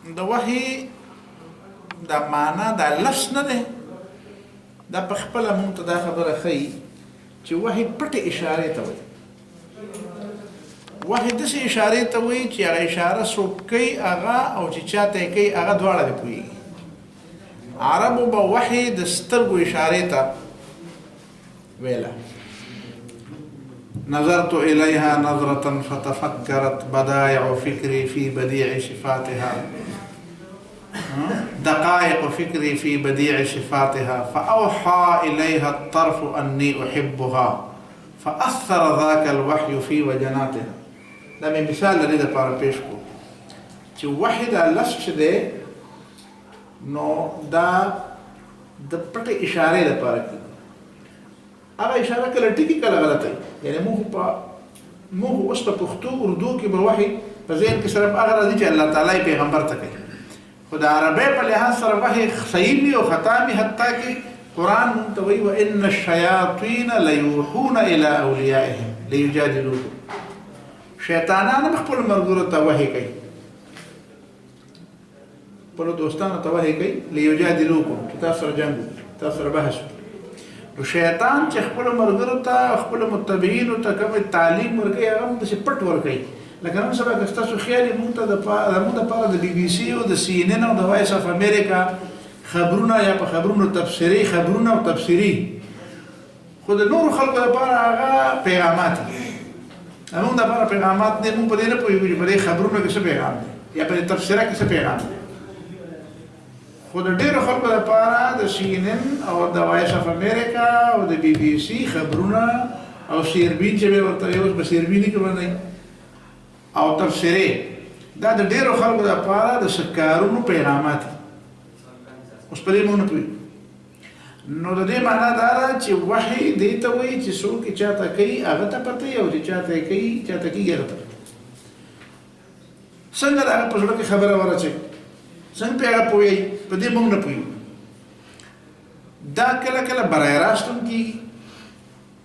د وحي دا معنا دا لفظ نه ده دا په خپل مونږ ته دا خبره ښیي چې وحي پټې اشارې ته وایي وحي داسې اشارې ته وایي چې هغه اشاره څوک کوي هغه او چې چا ته یې کوي هغه دواړه دې پوهېږي عربو به وحي د سترګو اشارې ته ویله نظرت إليها نظرة فتفكرت بدائع فكري في بديع صفاتها دقائق فكري في بديع صفاتها فأوحى إليها الطرف أني أحبها فأثر ذاك الوحي في وجناتها دا من مثال لدي دا پارا پیش کو چه وحي دا لفظ ده نو دا پټ اشاره دا پارا کی هغه اشاره کله ټکی کله غلطه یعنی موږ اوس په پښتو اردو کې به وحي په ذهن کې صرف هغه راځي چې الله تعالی پیغمبر ته کوي خو د عربی په لحاظ سره وحي صحیح وي او خطا وي حتی کې قرآن مونږ ته وایي وان الشیاطین لیوحون الی اولیائهم لیجادلوکم شیطانان هم خپل ملګرو ته وحي کوي خپلو دوستانو ته وحي کوي لیجادلوکم چې تاسو سره جنګ تاسو سره بحث نو شیطان چې خپل ملګرو ته خپل متبعینو ته کوم تعلیم ورکوي هغه هم داسې پټ ورکوي لکه نن سبا که ستاسو خیال یې مونږ ته زموږ دپاره د بي بي سي او د سی ان ان او د وایس اف امریکا خبرونه یا په خبرونو تبصري خبرونه او تبصري خو د نورو خلکو دپاره هغه پیغامات دي زموږ دپاره پیغامات دی مونږ په دې نه پوهېږو چې په دې خبرونو کې څه پیغام دی یا په دې تبصره کې څه پیغام دی خو د ډېرو خلکو دپاره د سی ان ان او د وایس اف امریکا او د بي بي سي خبرونه او سیربین چې به ورته اوس په سیربیني کې باندې او تفسیره دا د ډېرو خلکو دپاره د سکارونو پیغامات اوس په دې مونږ نه پوهېږو نو د دې معنا دا ده چې وحي دې ته وایي چې څوک یې چاته کوي هغه ته پته وي او چې چاته یې کوي چاته کېږي هغه ته څنګه د هغه په زړه کې خبره ورچوي څنګه پې هغه پوهېږي په دې مونږ نه پوهېږو دا کله کله برای راست هم کېږي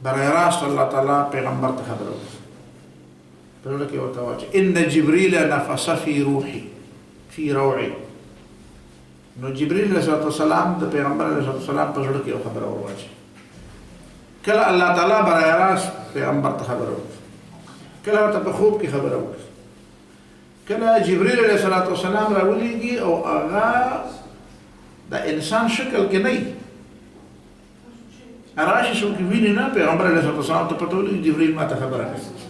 برای راست الله تعالی پیغمبر ته خبره وکړي په زړه کې ورته واچوي ان جبریل نفس فی روحي فی روعي نو جبریل علیه السلام د پیغمبر علیه السلام په زړه کې یو خبره ورواچوي کله الله تعالی برای راست پیغمبر ته خبره وکړي کله ورته په خوب کې خبره وکړي کله جبریل علیه السلام راولیږي او هغه د انسان شکل کې نه وي راشي څوک ویني نه پیغمبر علیه السلام ته پته ولګي جبریل ما ته خبره کوي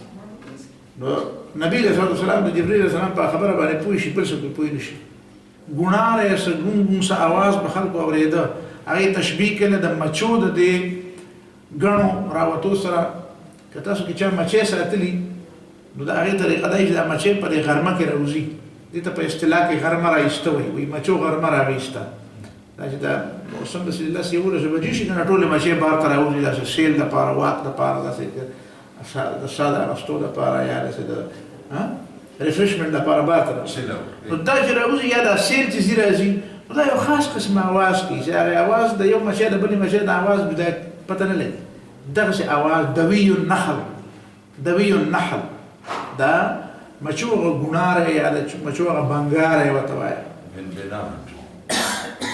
نو نبی علیه السلام د جبریل علیه السلام په خبره باندې پوه شي بل څوک پوه نه شي ګوناره یې څه ګونګون څه اواز به خلکو اورېده هغې تشبیه کړله د مچو د دې ګڼو راوتو سره که تاسو کې چا مچۍ ساتلي نو د هغې طریقه دا چې دا مچۍ په دې غرمه کې راوځي دې ته په اصطلاح کې غرمه رایسته وایي مچو غرمه راویسته دا چې دا موسم داسې لس یولسو بجې شي که نه ټولې مچۍ بهر ته راوځي داسې سیل دپاره واک دپاره داسې د ساه د اخیستو دپاره یا داسې د ریفریشمنټ دپاره بهر ته راوځي نو دا چې راوځي یا دا سیل چې ځي راځي نو دا یو خاص قسم اواز کوي چې هغې اواز د یو مچۍ د بلې مچۍ د اواز پته نه لګي دغسې اواز دوي النحل دا مچو هغه ګوناره یا د مچو هغه بنګاره یې ورته وایي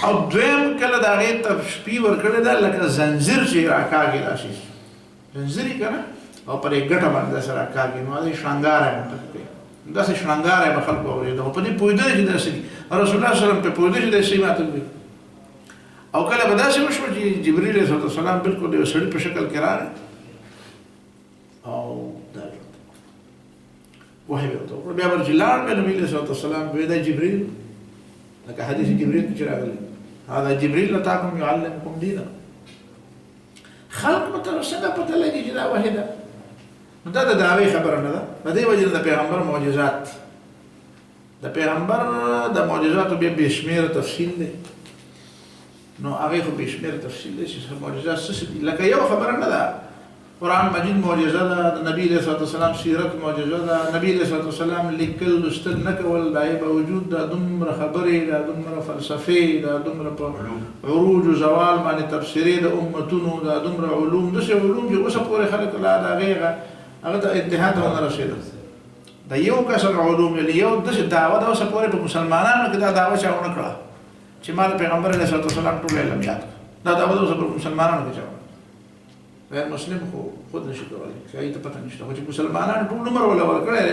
او دویم کله د هغې تشبیه ورکړې ده لکه زنځیر چې راکاږي داسې زنځیر یې که نه او پر یې ګټه باندې داسې راکاږي نو هغه شړنګاره یې ورته کوي داسې شړنګاره یې به خلکو اورېده خو په دې پوهېدل چې داسې دي رسول الله صلی پې پوهېده چې داسې ماته وي او کله به داسې وشوه چې جبریل علیه السلام بلکل د یو سړي په شکل کې راغی او دا وحي ورته وکړه بیا به چې لاړ بیا نبي علیه السلام وایي دا جبریل لکه حدیث جبریل کې چې راغلی هذا جبریل اتاکم یعلمکم دینا خلق به ته څنګه پته لګي چې دا وحي ده نو دا د دعوې خبره نه ده په دې وجې د پیغمبر معجزات د پیغمبر د معجزاتو بیا بې شمېره تفصیل دی نو هغې خو بې شمېره تفصیل دی چې معجزات څه دي لکه یو خبره نه ده قرآن مجید معجزه ده د نبی علیه السلام سیرت معجزه ده نبی علیه السلام لیکل لوستل نه کول د هغې باوجود دا دومره خبرې دا دومره فلسفې دا دومره په عروج و زوال باندې تبصرې د امتونو دا دومره علوم داسې علوم چې اوسه پورې خلک لا د هغې هغه ته انتها ته ونه رسېده د یو کسر علوم یو د دعوه د اوسه پورې په مسلمانانو کې دا دعوه چا ونه کړه چې ما د پیغمبر علیه الصلاه والسلام ټول علم یاد دا دعوه د اوسه په مسلمانانو کې چا غیر مسلم خو خود نشي کولای چې ته پته نشته چې مسلمانانو ټول عمر ولا ورکړل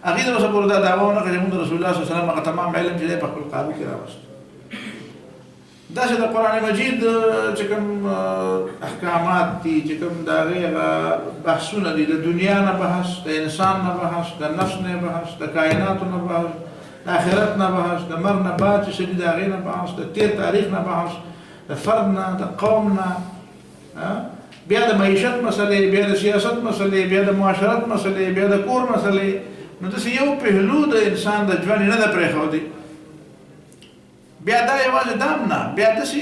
هغه د اوسه پورې دا دعوه ونه کړه چې رسول الله صلی الله علیه وسلم هغه تمام علم چې په خپل قابو کې راوست دا چې د قرآن مجید چې کوم احکامات دي چې کوم د هغې بحثونه دي د دنیا نه بحث د انسان نه بحث د نفس نه بحث د کائناتو نه بحث د آخرت نه بحث د مرګ نه بعد چې دي د هغې نه بحث د تیر تاریخ نه بحث د فرد نه د قوم نه بیا د معیشت مسلې بیا د سیاست مسلې بیا د معاشرت مسلې بیا د کور مسلې نو داسې یو پهلو د انسان د ژوند نه ده پرېښودی بیا دا یوازې دام نه بیا داسې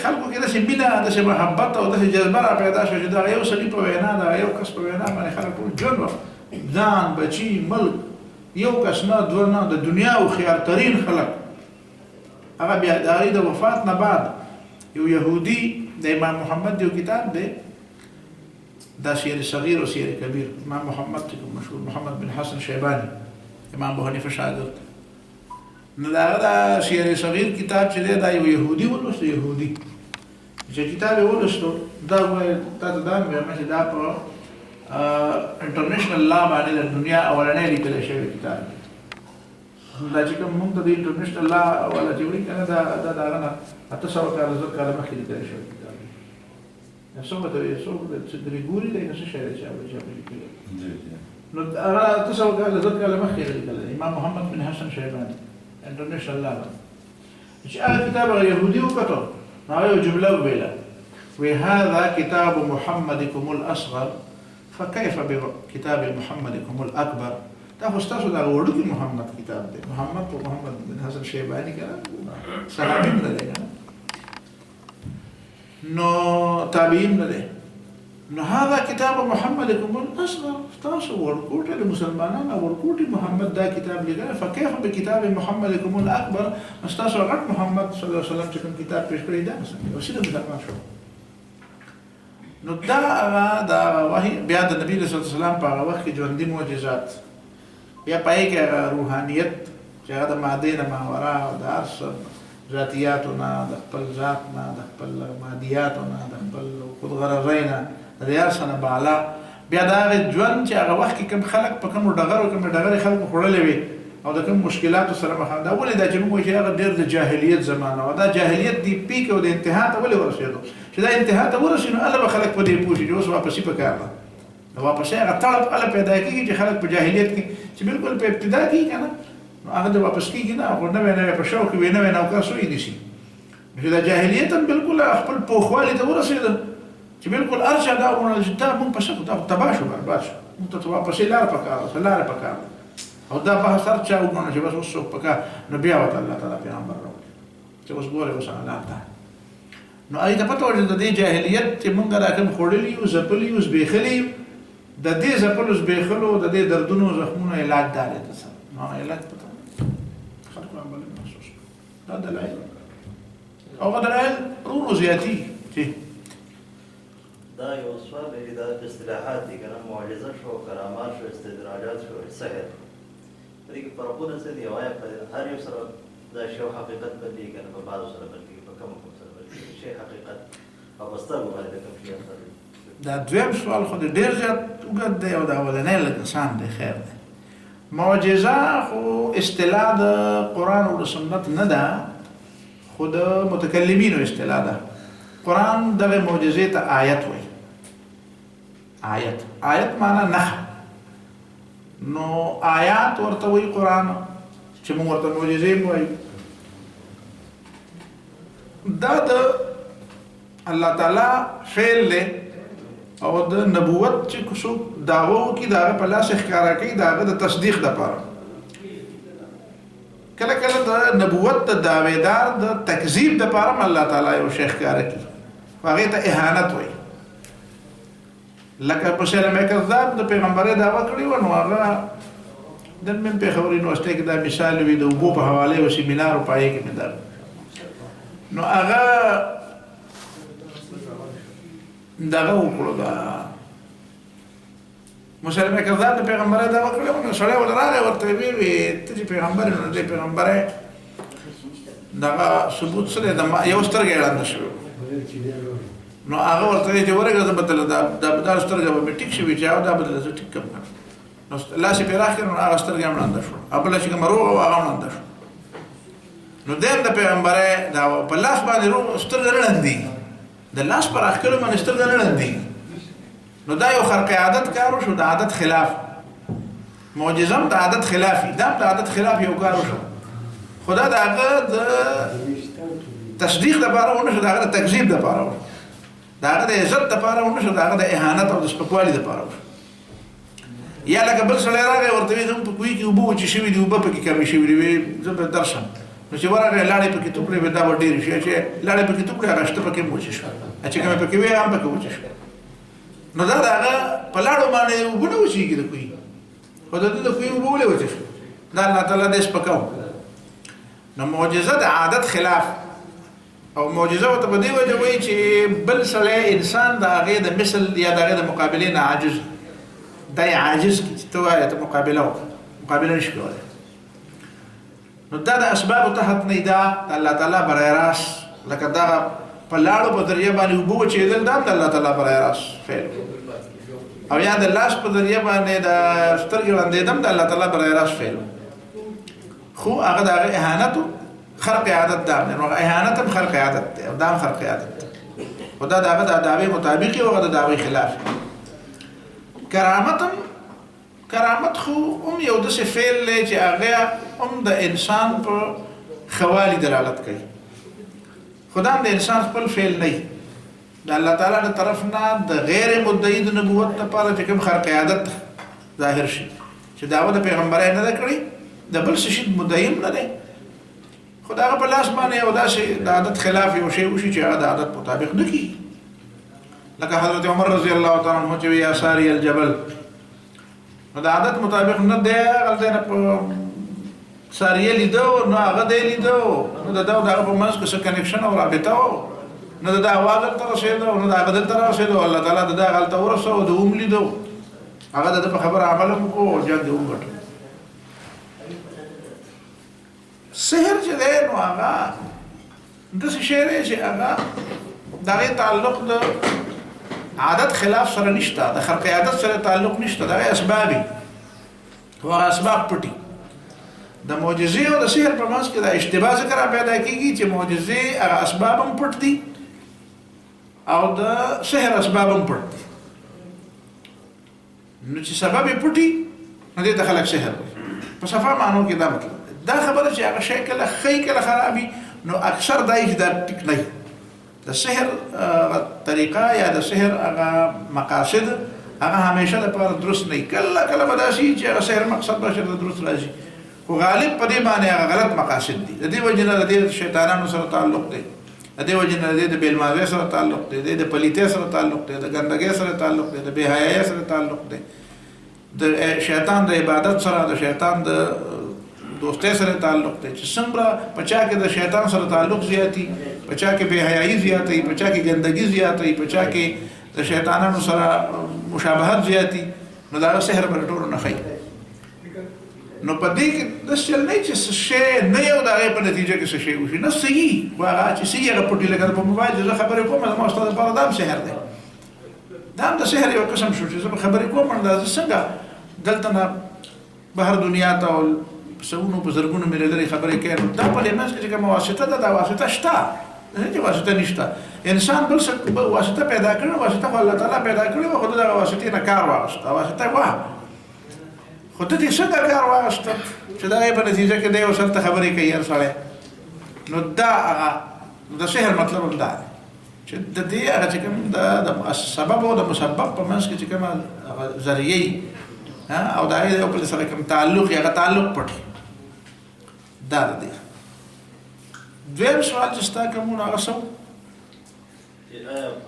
خلکو کې داسې مینه داسې محبت او داسې جذبه را پیدا شوه چې دا یو سړي په وینا د یو کس په وینا باندې خلک ټول ژوند ځان بچي ملک یو کس نه دوه نه د دنیا هوښیارترین خلک هغه بیا د هغې د وفات نه بعد یو یهودي د امام محمد یو کتاب دی دا سیر صغیر او سیر کبیر امام محمد چې مشهور محمد بن حسن شیبانی امام ابو حنیفه شاګرد نو دا هغه د سیر صغیر کتاب چې دی دا یو یهودي ولوسته یهودي چې کتاب یې ولوستو دا وایي تا ته دا مې وایم چې دا په انټرنیشنل لا باندې د دنیا اولنی لیکلی شوی کتاب دی دا چې کوم موږ ته د انټرنیشنل لا والا چې وایي که نه دا د هغه نه 800 کاله 1000 کاله مخکې لیکلی شوی کتاب دی څومره ته وایي څوک چې ګریګوري دی که څه شی دی چې هغه لیکلی نو هغه 800 کاله 1000 کاله مخکې لیکلی امام محمد بن حسن شیبانی انټرنیشنل لا چې هغه کتاب هغه یهودي وکتو هغه یو جمله وویله وی هذا کتاب محمدکم الاصغر فكيف بكتاب محمدکم الاکبر دا خو ستاسو د هغه وړوکي محمد کتاب دی محمد بن حسن شیباني که نه صحابي نه دی که نو تابعین نه دی نو هذا کتاب محمدکم الاصغر تاسو ورکوټه د مسلمانانو ورکوټي محمد دا کتاب لیکلی فكيف بكتاب محمدکم الاکبر تاسو غټ محمد صلی الله علیه وسلم چې کوم کتاب پیش کړی دا څنګه وسیله مسلمان شو نو دا وحی بیا د نبی صلی الله علیه وسلم په هغه وخت کې ژوندي معجزات بیا پای کې روحانیت چې هغه د مادې نه ماورا او د هر څه ذاتیاتو نه د خپل ذات نه د خپل مادیاتو نه د خپل خودغرضۍ نه د هر څه نه بالا بیا د هغې ژوند چې هغه وخت کې کوم خلک په کومو ډغرې خلکو خوړلې وي او د کوم مشکلاتو سره مخامخ دا ولې دا چې موږ وایو چې هغه ډېر د جاهلیت زمانه وه دا جاهلیت دی پیک او د انتها ته ولې ورسېدو چې دا انتها ته ورسېد نو هله به خلک په دې پوه شي چې اوس واپسي پکار ده نو واپسي هغه طلب هله پیدا کېږي چې خلک په جاهلیت کې چې بالکل په ابتدا کې که نه نو هغه د واپس کېږي نه خو نوی په شوق وي نوی نوکر سوی نیسي چې دا جاهلیت هم بالکل خپل پوخوالي ته ورسېده چې بالکل هر چا دا ومنل چې دا موږ په څه دا تباه شو برباد شو موږ ته واپسې لاره پکار ده لاره پکار ده او دا بحث هر چا ومنل چې بس اوس څوک پکار نو بیا ورته الله تعالی پیغمبر راولي چې اوس ګورې اوس الله ته نو هغې ته پته وه چې د دې جاهلیت چې موږ را کوم خوړلي یو ځپلي یو زبېښلي یو د دې ځپلو زبېښلو د دې دردونو زخمونو علاج دا دی ته سره نو هغه علاج پته خلکو هم بلې محسوس کړو دا دلایل او هغه دلایل ورو زیاتېږي چې دا یو سوال دی دا اصطلاحات دي که نه معجزه شو کرامات شو استدراجات شو سحر په دې کې فرقونه څه دي او آیا په هر یو سره دا شی حقیقت بدلېږي که نه په بعضو سره بدلېږي په کومو سره بدلېږي شی حقیقت او په سترګو باندې د کوم شي اثر دا دویم سوال خو د ډېر زیات اوږد دی او د اولنی لږ اسان دی خیر دی معجزه خو اصطلاح د قرآن او د سنت نه ده خو د متکلمینو اصطلاح ده قرآن دغه معجزې ته آیت وایي آیت معنا نښه نو آیات ورته وایي قرآن چې موږ ورته معجزې وایو دا د الله تعالی فعل دی او د نبوت چې څوک دعوه وکړي د هغه په لاس ښکاره کوي د هغه د تصدیق دپاره کله کله د نبوت د دعویدار د تکذیب دپاره هم الله تعالی یو شی ښکاره کړي هغې ته اهانت وایي لکه مسلمه کذاب د پیغمبرۍ دعوه کړې وه نو هغه نن مې پېښور یونیورسټۍ کې دا مثال وي د اوبو په حواله یو سیمینار و پایې کې مې دا نو هغه دغه وکړو دا مسلمه کذاب د پیغمبر دا وکړو نو سره ول راغی ورته وی ته چې پیغمبر نو د پیغمبر دا ثبوت سره د یو سترګې اړه شو نو هغه ورته چې ورګه د بدل دا سترګې به ټیک شي چې دا بدل زه ټیک کوم نو لاس په راخر نو هغه سترګې مړاند شو خپل چې مرو هغه مړاند شو نو د پیغمبر دا په لاس باندې رو سترګې لړندې د لاس پر اخکلو باندې سترګې لړندې نو دا یو خرق عادت کارو شو د عادت خلاف معجزم د عادت خلافي دا د عادت خلاف یو کارو شو خدا دا هغه د تصدیق لپاره ونه شو دا هغه د تکذیب لپاره ونه دا هغه د عزت لپاره ونه شو دا هغه د اهانت او د سپکوالي لپاره یا لکه بل سړی راغی ورته وی زموږ په کوهي کې اوبه وچې شوي دي اوبه پکې کمې شوي دي زه به درشم نو چې ورغی لاړې پکې توکړې وې دا به ډېرې شي چې لاړې پکې توکړې هغه شته پکې هم وچې شوه چې کومې پکې وې هم پکې وچې شوه نو دا د هغه په لاړو باندې اوبه نه وچېږي د کوهي خو د ده د کوهي اوبه ولې وچې شوه دا الله تعالی دې سپکاو نو معجزه د عادت خلاف او معجزه ورته په دې وجه وایي چې بل سړی انسان د هغې د مثل یا د هغې د مقابلې نه عاجز دا عاجز کی ته وایې ته مقابله نشي کولی نو دا د اسبابو تحت نه دا د الله تعالی برای راست لکه دغه په لاړو په ذریعه باندې اوبه وچېدل دا د الله تعالی برای راست فعل او یا د لاس په ذریعه باندې د سترګې ړندېدم د الله تعالی برای راست فعل خو هغه د هغې اهانت خرق عادت دا نو اهانت هم خرق عادت دی او دا هم خرق عادت دی خو دا د هغه د دعوې مطابق او هغه د دعوې خلاف کرامت خو هم یو داسې فعل دی چې هغه هم د انسان په خوالي دلالت کوي خو دا هم د انسان خپل فعل نه وي د الله تعالی د طرف نه د غیر مدعي د نبوت لپاره چې کوم خرق عادت ظاهر شي چې دعوه د پیغمبرۍ نه ده کړې د بل څه شي مدعي هم نه دی خو د هغه په لاس باندې یو داسې د عادت خلاف یو شی وشي چې هغه د عادت مطابق نه کېږي لکه حضرت عمر رضی الله تعالی عنہ چې وی یا ساری الجبل نو د عادت مطابق نه دی هغه نه په ساریه لیدو نو هغه دی لیدو نو د دغه په منځ کې څه کنیکشن او رابطه و نو د اواز تر رسیدو نو د هغه تر رسیدو الله تعالی د هغه تر ورسو د اوم لیدو هغه د په خبر عمل کو جان دی وګټ سحر چې دی نو هغه داسې شی دی چې هغه د هغې تعلق د عادت خلاف سره نشته د خرق عادت سره تعلق نشته د هغې اسبابي خو هغه اسباب پټي د معجزې او د سحر په منځ کې د اشتباه ذکر پیدا کېږي چې معجزې هغه اسباب هم پټ دي او د سحر اسباب هم پټ دي نو چې سبب یې پټي نو دې ته خلک سحر وایي په صفا معنو کې دا مطلب دا خبره چې هغه شی کله ښه کله خرابي نو اکثر دا چې دا ټیک نه د سحر طریقه یا د سحر هغه مقاصد هغه همیشه لپاره درست نه کله کله به داسې چې هغه سحر مقصد به شرط درست راځي خو غالب په دې باندې هغه غلط مقاصد دي د دې وجې نه د دې شیطانانو سره تعلق دی د دې وجې نه د بېلمازۍ سره تعلق دی د پلیتۍ سره تعلق دی د ګندګۍ سره تعلق دی د بېحیایۍ سره تعلق دی د شیطان د عبادت سره د شیطان د دوستۍ سره تعلق دی چې څومره په چا کې د شیطان سره تعلق زیاتی په چا کې بېحیایي زیاتی په چا کې ګندګي زیاتی په چا کې د شیطانانو سره مشابهت زیاتی نو دا سحر به ټولو نه ښایي نو په دې کې داسې چل نه چې څه شی نه یو د هغې په نتیجه کې څه شی وشي نه صحیح خو هغه چې صحیح هغه پټي لکه په موبایل چې زه خبرې کوم زما ستا دپاره دا هم سحر دی دا هم د سحر یو قسم شو چې زه به خبرې کوم دا زه څنګه دلته نه بهر دنیا ته او سونو په زرګونو میله لرې خبرې کوي دا په دې منځ کې چې کومه واسطه ده دا واسطه شته نه چې واسطه نشته انسان بل څه واسطه پیدا کړي واسطه خو الله تعالی پیدا کړي خو دغه واسطې نه کار واخسته واسطه وه خو ته دې څنګه کار واخسته چې د هغې په نتیجه کې دی یو سر ته خبرې کوي هر سړی نو دا هغه د سحر مطلب هم دا دی چې د دې هغه چې کوم د سبب او د مسبب په منځ کې چې کومه ذریعه او د هغې د یو بل سره کوم تعلق یا هغه تعلق پټي دا دی دویم سوال چې ستا کوم هغه څه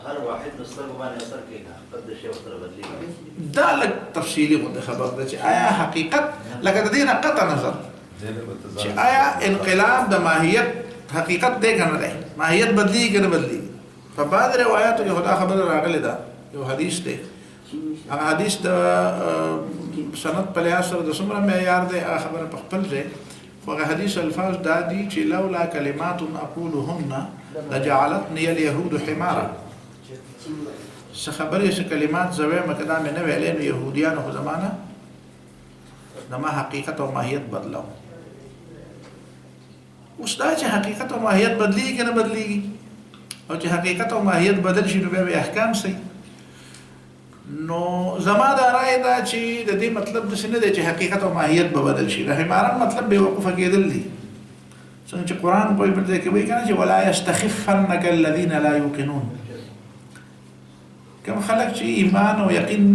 هر واحد د سترګو باندې اثر کوي حقیقت د شی ورسره بدلېږي دا لږ تفصیلي غوندې خبر ده چې آیا حقیقت لکه د دې نه قطع نظر چې آیا انقلاب د ماهیت حقیقت دی که نه دی ماهیت بدلېږي که نه بدلېږي په بعض روایاتو کې خو دا خبره راغلې ده یو حدیث دی حدیث د سند په لحاظ سره د څومره معیار دی هغه خبره په خپل ځای خو هغه حدیث الفاظ دا دي چې لولا کلمات اقولهن لجعلتني اليهود حمارا څه خبرې څه کلمات زوی مکه دا مې نه ویلې نو یهودیانو خو زمانه د ما حقیقت او ماهیت بدلو اوس دا چې حقیقت او ماهیت بدلیږي که نه بدلیږي او چې حقیقت او ماهیت بدل شي نو بیا به احکام صحیح نو زما دا رائے دا چې د دې مطلب داسې نه دی چې حقیقت او ماهیت به بدل شي د حماران مطلب بېوقوفه کېدل دي څنګه چې قرآن په بل ځای کې وایي که نه چې ولا یستخفنک الذین لا یوقنون کوم خلک چې ایمان او یقین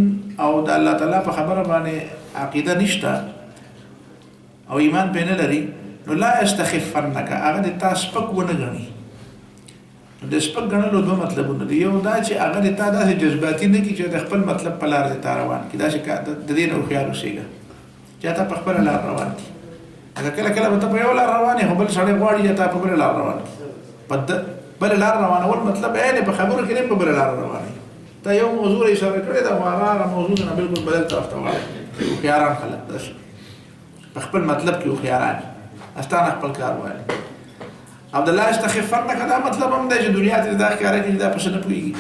او د الله تعالی په خبره باندې عقیده نشته او ایمان پې نه لري نو لا یستخفنک هغه د تا سپک ونه ګڼي د سپک ګڼلو دوه مطلبونه دي یو دا چې هغه د تا داسې جذباتي نه کړي چې د خپل مطلب په لار د تا روان کړي داسې د دې نه هوښیار اوسېږه چې تا په خپله لار روان کړي هغه کله کله به ته په یو لار روان یې خو بل سړی غواړي چې تا په بله لار روان کړي په بله لار روانول مطلب یعنې په خبرو کې نه په بله لار روان یې تا یو موضوع اشاره کړې ده خو هغه موضوع نه بلکل بدل طرف ته وړی هوښیاران خلک داسې په خپل مطلب کې هوښیاران استانه خپل کار وایي او د لا استخفنک دا مطلب هم دی چې دنیا ته دا ښکاره کړي دا په څه نه پوهېږي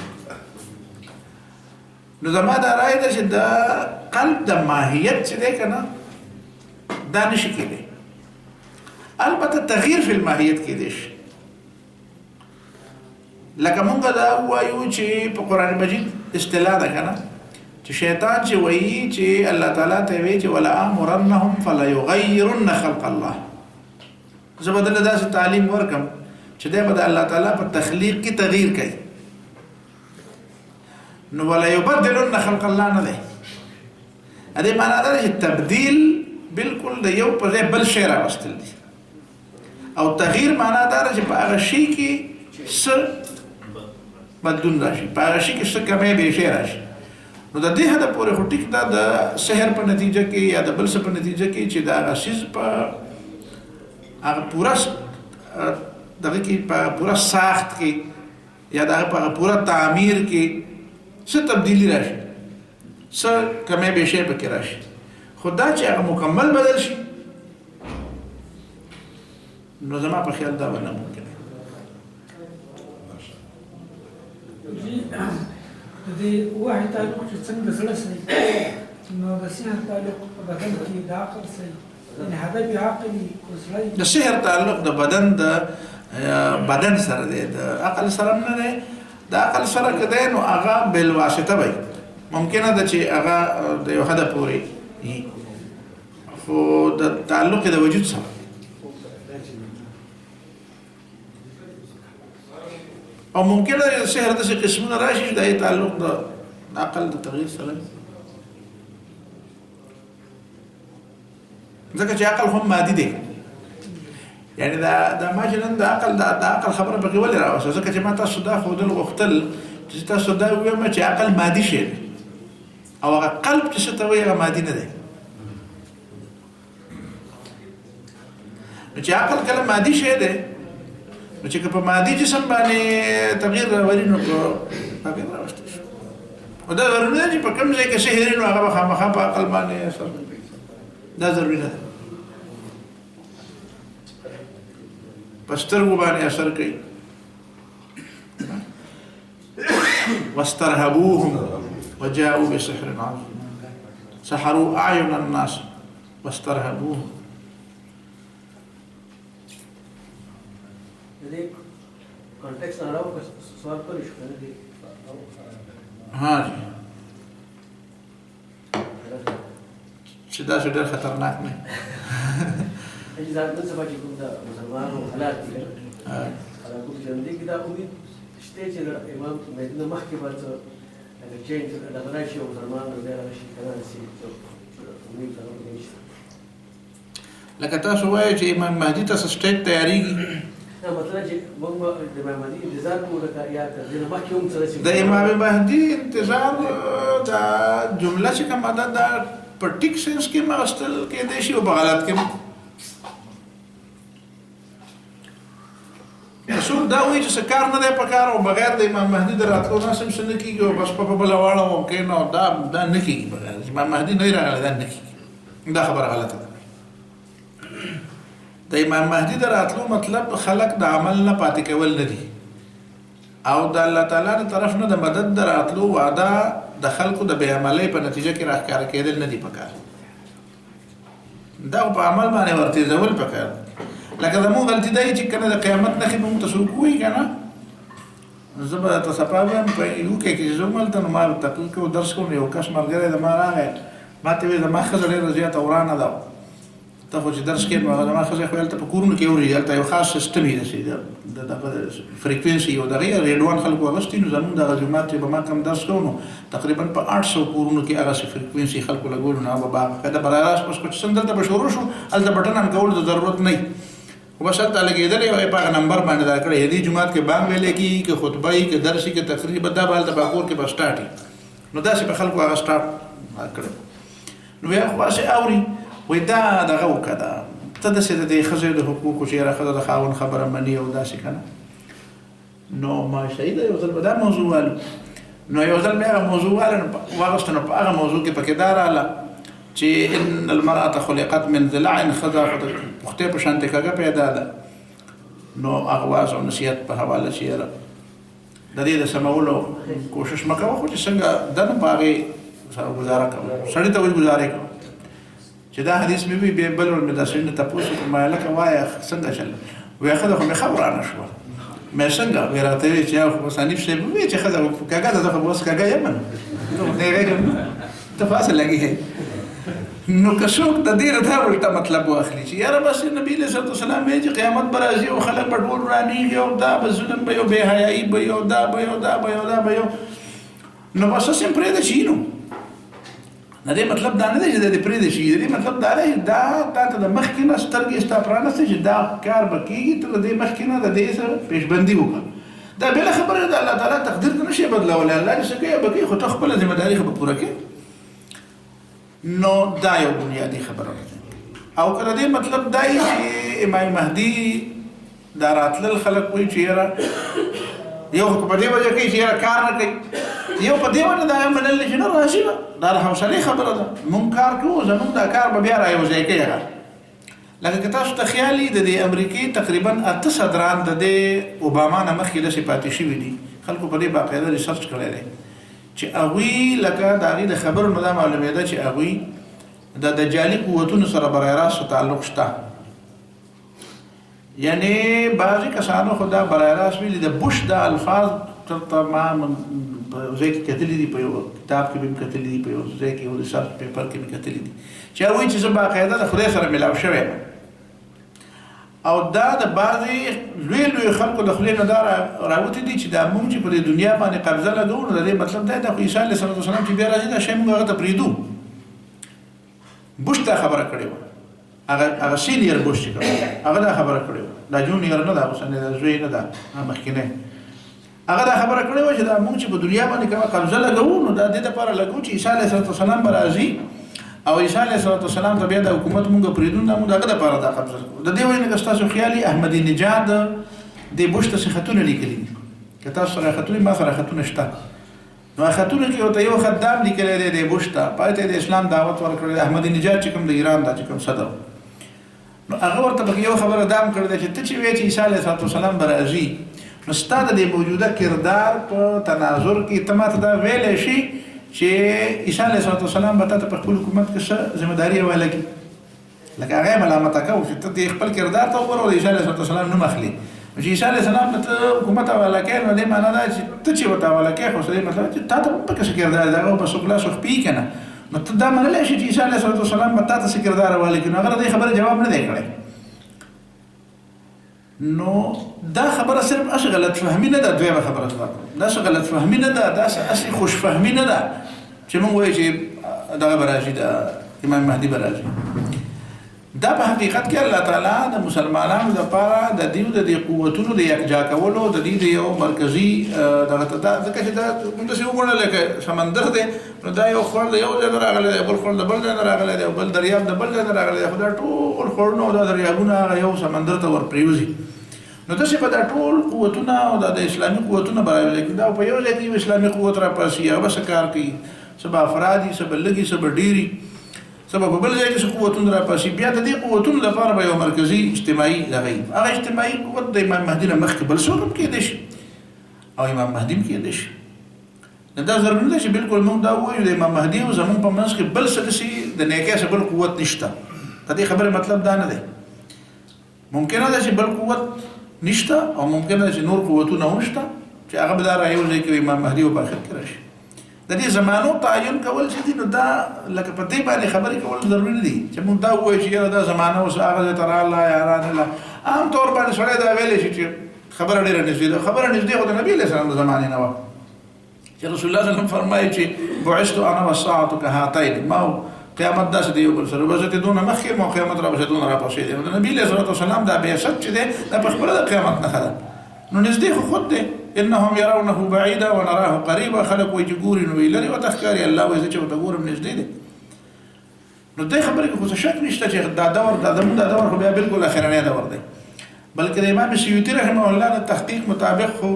نو زما دا رایه ده چې د قلب د ماهیت چې دی که نه دا نشي کېدی البته تغییر فی الماهیت کېدی شي لکه مونږ دا ووایو چې په قرآن مجید اصطلاح ده که نه چې شیطان چې وایي چې الله تعالی ته وایي چې ولآمرنهم فلیغیرن خلق الله زه به دله داسې تعلیم ورکم چې دی به د الله تعالی په تخلیق کې تغییر کوي نو ولیبدلن خلق الله نه دی دې معنا دا ده چې تبدیل بالکل د یو په ځای بل شی راوستل دي او تغییر معنا دا ده چې په هغه شي کې څه بدلون راشي په هغه شي کې څه کمی بیشی راشي نو د دې حده پورې خو ټیک دا د سحر په نتیجه کې یا د بل څه په نتیجه کې چې د هغه څیز په هغه پورا دغه کې په پورا ساخت کې یا دغه په پورا تعمیر کې څه تبدیلی راشي څه کمی بیشی پکې راشي خو دا چې هغه مکمل بدل شي نو زما په خیال دا به نه ممکن د وحي تعلق چې څنګه د زړه سره نو د سحر تعلق په بدن کې د عقل سره ان هدف عقلي د سحر تعلق د بدن سره دی د عقل سره نه دی د عقل سره که دی نو هغه بالواسطه وي ممکنه ده چې هغه د یو حده پورې خو د تعلق د وجود سره او ممکنه ده سحر داسې قسمونه راشي چې د تعلق د عقل د تغییر سره ځکه چې عقل هم مادي دی یعنی دا ما چې نن د عقل خبره پکې ولې راوسته ځکه چې ما تاسو دا ښودل غوښتل چې تاسو دا ووایم چې عقل مادي شی دی او هغه قلب چې څه ته وایي هغه مادي نه دی نو چې عقل کله مادي شی دی نو چې په مادي جسم باندې تغییر راولي نو تغییر راوسته شي او دا ضروري نه چې په کوم ځای کې سحر نو هغه به خامخا په عقل باندې اثر دا ضروري نه ده په سترګو باندې اثر کوي واسترهبوهم وجاءوا بسحر عظيم سحروا أعين الناس واسترهبوهم کانټیکس نه راو سوال کوي شو نه دي ها جی چې دا ډېر خطرناک نه چې ځان ته سبا چې کوم دا مسلمانانو حالات دي هغه کوم چې دې کې دا امید شته چې امام مدینه مخکې ورته دا چینج دا غواړي چې مسلمانانو دې راشي کنه سي امید درلودل نشته لکه تاسو وایئ چې امام مهدي ته سټیټ تیاریږي دا مطلب چې موږ د امام مهدي انتظار کوو لکه یا د مخکې هم سره د امام مهدي انتظار دا جمله چې کومه ده دا په ټیک سنس کې مغستل کېدای شي او په غلط کې څوک دا وایي چې څه کار نه دی په کار او بغیر د امام مهدي د راتلو نه هم څه نه کېږي او بس په بله واړه کېنه او دا نه کېږي بغیر امام مهدي نه راغلی دا نه کېږي دا خبره غلطه ده د امام مهدي د راتلو مطلب خلق د عمل نه پاتې کول نه دي او د الله تعالی د طرف نه د مدد د راتلو وعده د خلقو د بې عملۍ په نتیجه کې راښکاره کېدل نه دي پکار دا په عمل باندې ورتېزول پکار لکه زموږ غلطي دا چې کنه د قیامت نښې به موږ ته څوک ووایي که نه زه به درته صفا وایم په یوکې کې چې زه وم هلته نو ما تقریر کې درس کوم یو کس ملګری زما راغی ما ته ویل زما ښځه ډېره زیاته ورانه ده ته خو چې درس کې نو هغه زما ښځه خو هلته په کورونو کې اوري هلته یو خاص سیسټم یې داسې د دغه فریکوینسي یو دغه ریډوان خلکو اغوستي نو زموږ دغه جومات چې به ما کوم درس کوو نو تقریبا په 800 کورونو کې هغسې فریکوینسي خلکو لګولو نو هغه به باقاعده براه راست اوس چې څنګه دلته به شروع شو هلته بټن ان کولو د ضرورت نه خو بس هلته لګېدلی او په هغه نمبر باندې دا کړی دې جومات کې بانګ ویلی کېږي که خطبه وي که درس وي که تقریر به دا به هلته به کور کې به سټارټ وي نو داسې به خلکو هغه سټارټ کړی نو بیا خو هسې اوري وایي دا دغه وکړه دا ته داسې د دې ښځې د حقوقو چې یاره ښځه د خاوند خبره مني او داسې که نه نو ماشاءالله ده یو ځل به دا موضوع والو نو یو ځل مې هغه موضوع واله واغسته نو په هغه موضوع کې پکې دا راغله چې ان المرأة خلقت من ضلع ښځه خو د پختې په شانتې کږه پیدا ده نو اغواز او نصیحت په حواله چې یاره د دې د سمولو کوشش مه کوه خو چې څنګه ده نه په هغې سره ګزاره کوه سړي ته وایي ګزارې کوه چې دا حدیث مې وي بیا بل ور مې داسې نه تپوس وکړم ما لکه وایه څنګه چل وایي ښځه خو مې ښه ورانه شوه مې څنګه وایي راته وایي چې یو خو بس حنیف صاحب ووایي چې ښځه کږه ده زه خو به اوس کږه یم نه ته خو هسې لګېږې نو که څوک د دې نه دا الټه مطلب واخلي چې یاره بس نبي علیه صلات وسلام وایي چې قیامت به راځي او خلک به ټول رانیږي او دا به ظلم به یو بې حیایي به یو دا به یو دا به یو دا به یو نو بس هسې هم پرېږده چې وي نو د دې مطلب دا نه دی چې د دې پرېږدی شي د دې مطلب دا دی دا تا ته د مخکې نه سترګې ستا پرانستې چې دا کار به کېږي ته د دې مخکې نه د دې سره پیشبندي وکړه دا بله خبره د الله تعالی تقدیر ته نه شي بدلولی الله چې څه کوي به کوي خو ته خپله ذمهداري خو به پوره کړې نو دا یو بنیادي خبره ده او که د دې مطلب دا چې امام مهدي دا راتلل خلک وایي چې یاره یو خو په دې وجه کوي چې یاره کار نه کوي یو په دې وجه دا منل چې نه راشي نه دا د حوصلې خبره ده مونږ کار کوو زمونږ دا کار به بیا رايوځای کوي هغه لکه که تاسو ته خیال وي د دې امریکې تقریبا 8 صدران د دې اوباما نه مخکې داسې پاتې شوي دي خلکو په دې باقاعده ریسرچ کړی دی چې هغوی لکه د هغې د خبرو نه دا معلومېده چې هغوی د دجالي قوتونو سره برای راست تعلق شته یعنی بعضې کسانو خو دا برای راست ویلي د بوش دا الفاظ ته ما په ځای کې کتلي دي په یو کتاب کې به مې کتلي دي په یو ځای کې یو ریسرچ پیپر کې مې کتلي دي چې هغوی چې زه باقاعده د خدای سره ملاو شوی یم او دا د بعضې لوی لوی خلکو د خولې نه دا راوتي دي چې دا موږ چې په دې دنیا باندې قبضه لګوو نو د دې مطلب دا دی خو عیسی علیه السلام چې بیا راځي دا شی موږ هغه ته پرېږدو بوش دا خبره کړې وه هغه سینیر بوش چې کوم هغه دا خبره کړې وه دا جونیر نه ده اوسنی دا زوی نه ده مخکینی هغه دا خبره کړې وه چې دا موږ چې په دنیا باندې کومه قبضه لګوو نو دا دې دپاره لګوو چې عیسی علیه السلام به راځي او عیسی علیه السلام ته بیا د حکومت مونږ پرېږدو دا موږ هغه دپاره دا قبضه کوو د دې وجې نه که ستاسو خیال وي احمدي نژاد دې بوش ته څه خطونه لیکلي دي که تاسو سره خطونه ما سره خطونه شته نو خطونه کې ورته یو خط دام لیکلی دی د بوش ته پای ته د اسلام دعوت ورکړی دی احمدي نژاد چې کوم د ایران دا چې کوم صدر نو هغه ورته پکې یو خبره دام کړی دی چې ته چې وایې چې عیسی علیه السلام به راځي نو ستا د دې موجوده کردار په تناظر کې ته ماته دا ویلی شي چې عیسی علیه السلام به تا ته په خپل حکومت کې څه ذمهداري حواله کړي لکه هغه یې ملامته کوو چې ته دې خپل کردار ته وګوره او د عیسی علیه السلام نوم اخلي چې عیسی علیه السلام ته حکومت حواله کوې نو دې معنا دا چې ته چې ورته حواله کوې خو دې مطلب چې تا ته پکې څه کردار دی هغه به څوک لاس وخپي که نه نو ته دا منلی شي چې عیسی علیه السلام به تا ته څه کردار حواله کړي نو هغه د دې خبرې جواب نه دی کړی نو دا خبره صرف اصل غلط فهمی نه ده دویمه خبره دا اصل غلط فهمی نه ده دا اصل خوش فهمی نه ده چې موږ وایو چې دغه به راځي د امام مهدي به راځي دا په حقیقت کې الله تعالی د مسلمانانو دپاره د دوی د دې قوتونو د یکجا کولو د دوی د یو مرکزي دغه ته دا ځکه چې دا موږ داسې وګڼو لکه سمندر دی نو دا یو خوړ د یو ځای نه راغلی دی بل خوړ د بل ځای نه راغلی دی او بل دریاب د بل ځای نه راغلی دی خو دا ټول خوړونه او دا دریابونه هغه یو سمندر ته ورپرېوځي نو داسې به دا ټول قوتونه او د اسلامي قوتونه به راوځي دا په یو ځای کې اسلامي قوت راپاسي هغه به څه کار کوي څه به افراد دي څه به لږي څه به ډېري څه به په بل ځای کې څه قوتونه راپاسي بیا د دې قوتونو لپاره به یو مرکزي اجتماعي دغه هغه اجتماعي قوت د امام مهدي نه مخکې بل څوک هم کېدی شي او امام مهدي هم کېدی شي دا ضروري نه ده چې بالکل موږ دا ووایو د امام مهدي او زموږ په منځ کې بل څه داسې د نیکۍ څه بل قوت نشته د دې خبرې مطلب دا نه دی ممکنه ده چې بل قوت نشته او ممکنه ده چې نور قوتونه هم شته چې هغه به دا رايوځي کې امام مهدي او په آخر کې راشي د دې زمانو تعین کول چې دي نو دا لکه په دې باندې خبرې کول ضروري نه دي چې موږ دا ووایو چې یاره دا زمانه اوس هغه تر الله یاران الله عام طور باندې سړی دا ویلی شي چې خبره ډېره نږدې ده خبره نږدې خو د نبي علیه السلام د زمانې نه وه چې رسول الله صلی الله علیه وسلم فرمایي چې بعثت انا والساعة كهاتين ما قیامت داسې دی یو بل سره وبه زه دونه مخکې یم او قیامت راپسې دونه راپسې دی د نبي علیه الصلاة وسلام دا بعثت چې دی دا په خپله د قیامت نښه ده نو نږدې خو خود دی انهم يرونه بعيدا ونراه قريبا خلق وي چې ګوري نو وی لرې ورته ښکاري الله وایي زه چې ورته ګورم نږدې دی نو دې خبرې کې خو څه شک نشته چې دا دور خو بیا بالکل اخرنی دور دی بلکې د امام سیوطي رحمه الله د تحقیق مطابق خو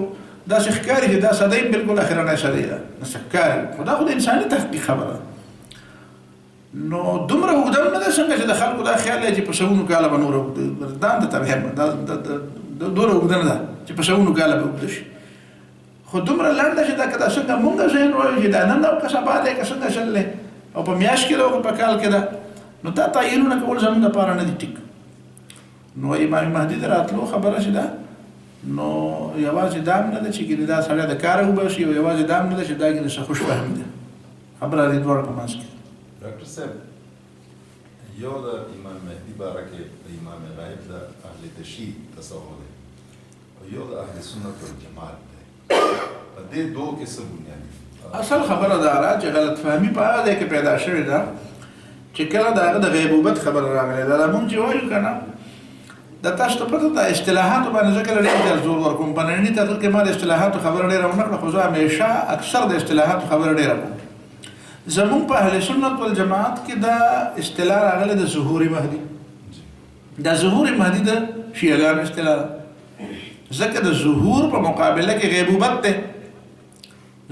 دا ښکاري چې دا صدۍ بالکل اخرنی صدۍ ده نو ښکاري خو دا خو د انساني تحقیق خبره نو دومره اوږده هم نه ده څنګه چې د خلکو دا خیال دی چې په سلونو کاله به نور دا د تبهیم دومره اوږده نه ده چې په سلونو کاله به اوږده شي خو دومره لنډه چې دا که دا څنګه مونږ ذهن وایو چې دا نن ده او که سبا دی که څنګه چل دی او په میاشت کې ده او په کال کې ده نو دا تعیینونه کول زموږ دپاره نه دي ټیک نو امام مهدي د راتلو خبره چې ده نو یوازې دا هم نه ده چې ګینې دا سړی د کاره وباسي او یوازې دا هم نه ده چې دا ګینې څه خوش فهم دی خبره دې دواړه په منځ کې ډاکټر صاحب یو د امام مهدي باره کې د امام غایب د اهل تشیع تصور دی او یو د اهل سنت والجماعت دی په دې دوه کې څه بنیاد اصل خبره دا ده چې غلط فهمي په هغه ځای کې پیدا شوې ده چې کله د هغه د غیبوبت خبره راغلې ده مونږ چې وایو که نه د تاسو ته پته ده اصطلاحاتو باندې زه کله ډېر زور ورکوم په ننني تحقیق کې ما د اصطلاحاتو خبره ډېره ونه کړه خو زه همیشه اکثر د اصطلاحاتو خبره ډېره کوم زمون په اهل سنت والجماعت کې دا اصطلاح راغلی د ظهور مهدي دا ظهور مهدي د شیعهګانو اصطلاح ده ځکه د ظهور په مقابله کې غیبوبت دی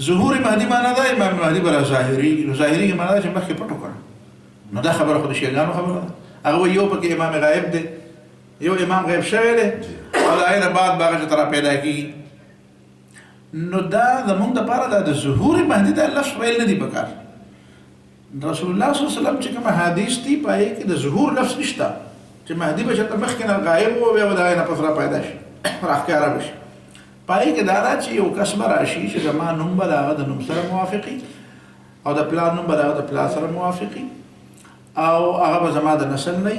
ظهور مهدي معنا ده امام مهدي به راظاهرېږي نو ظاهرېږي معنا ده چې مخکې پټ وکړه نو دا خبره خو د شیعهګانو خبره ده هغه یو پکې امام غایب دی یو امام غیب شوی دی او د هغې نه بعد به هغه چې ته راپیدا کېږي نو دا زمونږ دپاره دا د ظهور مهدي دا لفظ ویل نه دي پکار رسول الله صلی الله علیه وسلم چې کوم حدیث دی په هغې کې د ظهور لفظ نشته چې مهدي به چېرته مخکې نه غایب و بیا به د هغې نه پس راپیدا شي راښکاره به شي په هغې کې دا ده چې یو کس به راشي چې زما نوم به د هغه د نوم سره موافقي او د پلار نوم به د هغه د پلار سره موافقي او هغه به زما د نسل نه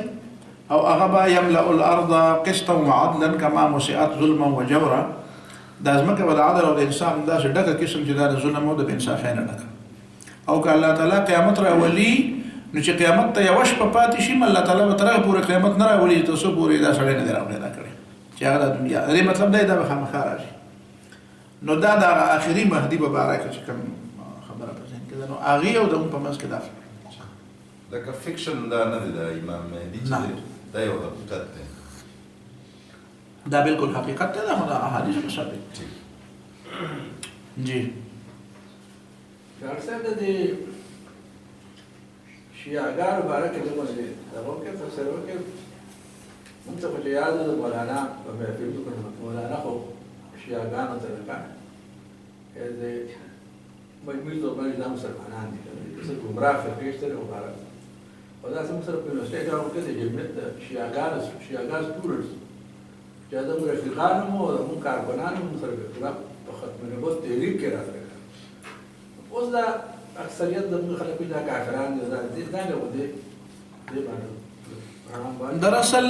او هغه به یملأ الارض قسطا وعدلا کما مسعت ظلما وجورا دا ځمکه به د عدل او د انصاف داسې ډکه قسم چې دا د ظلم او د بېانصافۍ نه ډکه او که الله تعالی قیامت راولي نو چې قیامت ته یوه شپه پاتې شي الله تعالی به تر هغه پورې قیامت نه راولي تر څو پورې دا سړی نه دی راپیدا کړی چې هغه د دنیا د دې مطلب دی دا به خامخا راشي نو دا د آخري مهدي په باره کې چې کوم خبره په ذهن کې ده نو هغې او د اون په منځ کې دا لکه فکشن دا نه دی د امام مهدي چې دا یو حقیقت دی دا بالکل حقیقت دی دا خو د احادیثو په ثابت جی ډاکټر صاحب د دې شیعهګانو باره کې زموږ دغه کې تفسیر وکړ موږ ته خو چې یاد ده د مولانا په محفل کې مولانا خو شیعهګانو ته راکړه د مجموعي طور باندې دا مسلمانان دي څه ګمراه فرقې شته او عبارت او دا څه سره په یونیورسټۍ کې راوړل کېږي جمعیت د شیعهګانو سټوډنټس چې دا موږ رفیقان مو او موږ کارکنان مو سره په ختم نبوت تحریک کې راغلي اوس دا اکثریت د موږ خلک دا کافران دي دا نه و دي باندې دراصل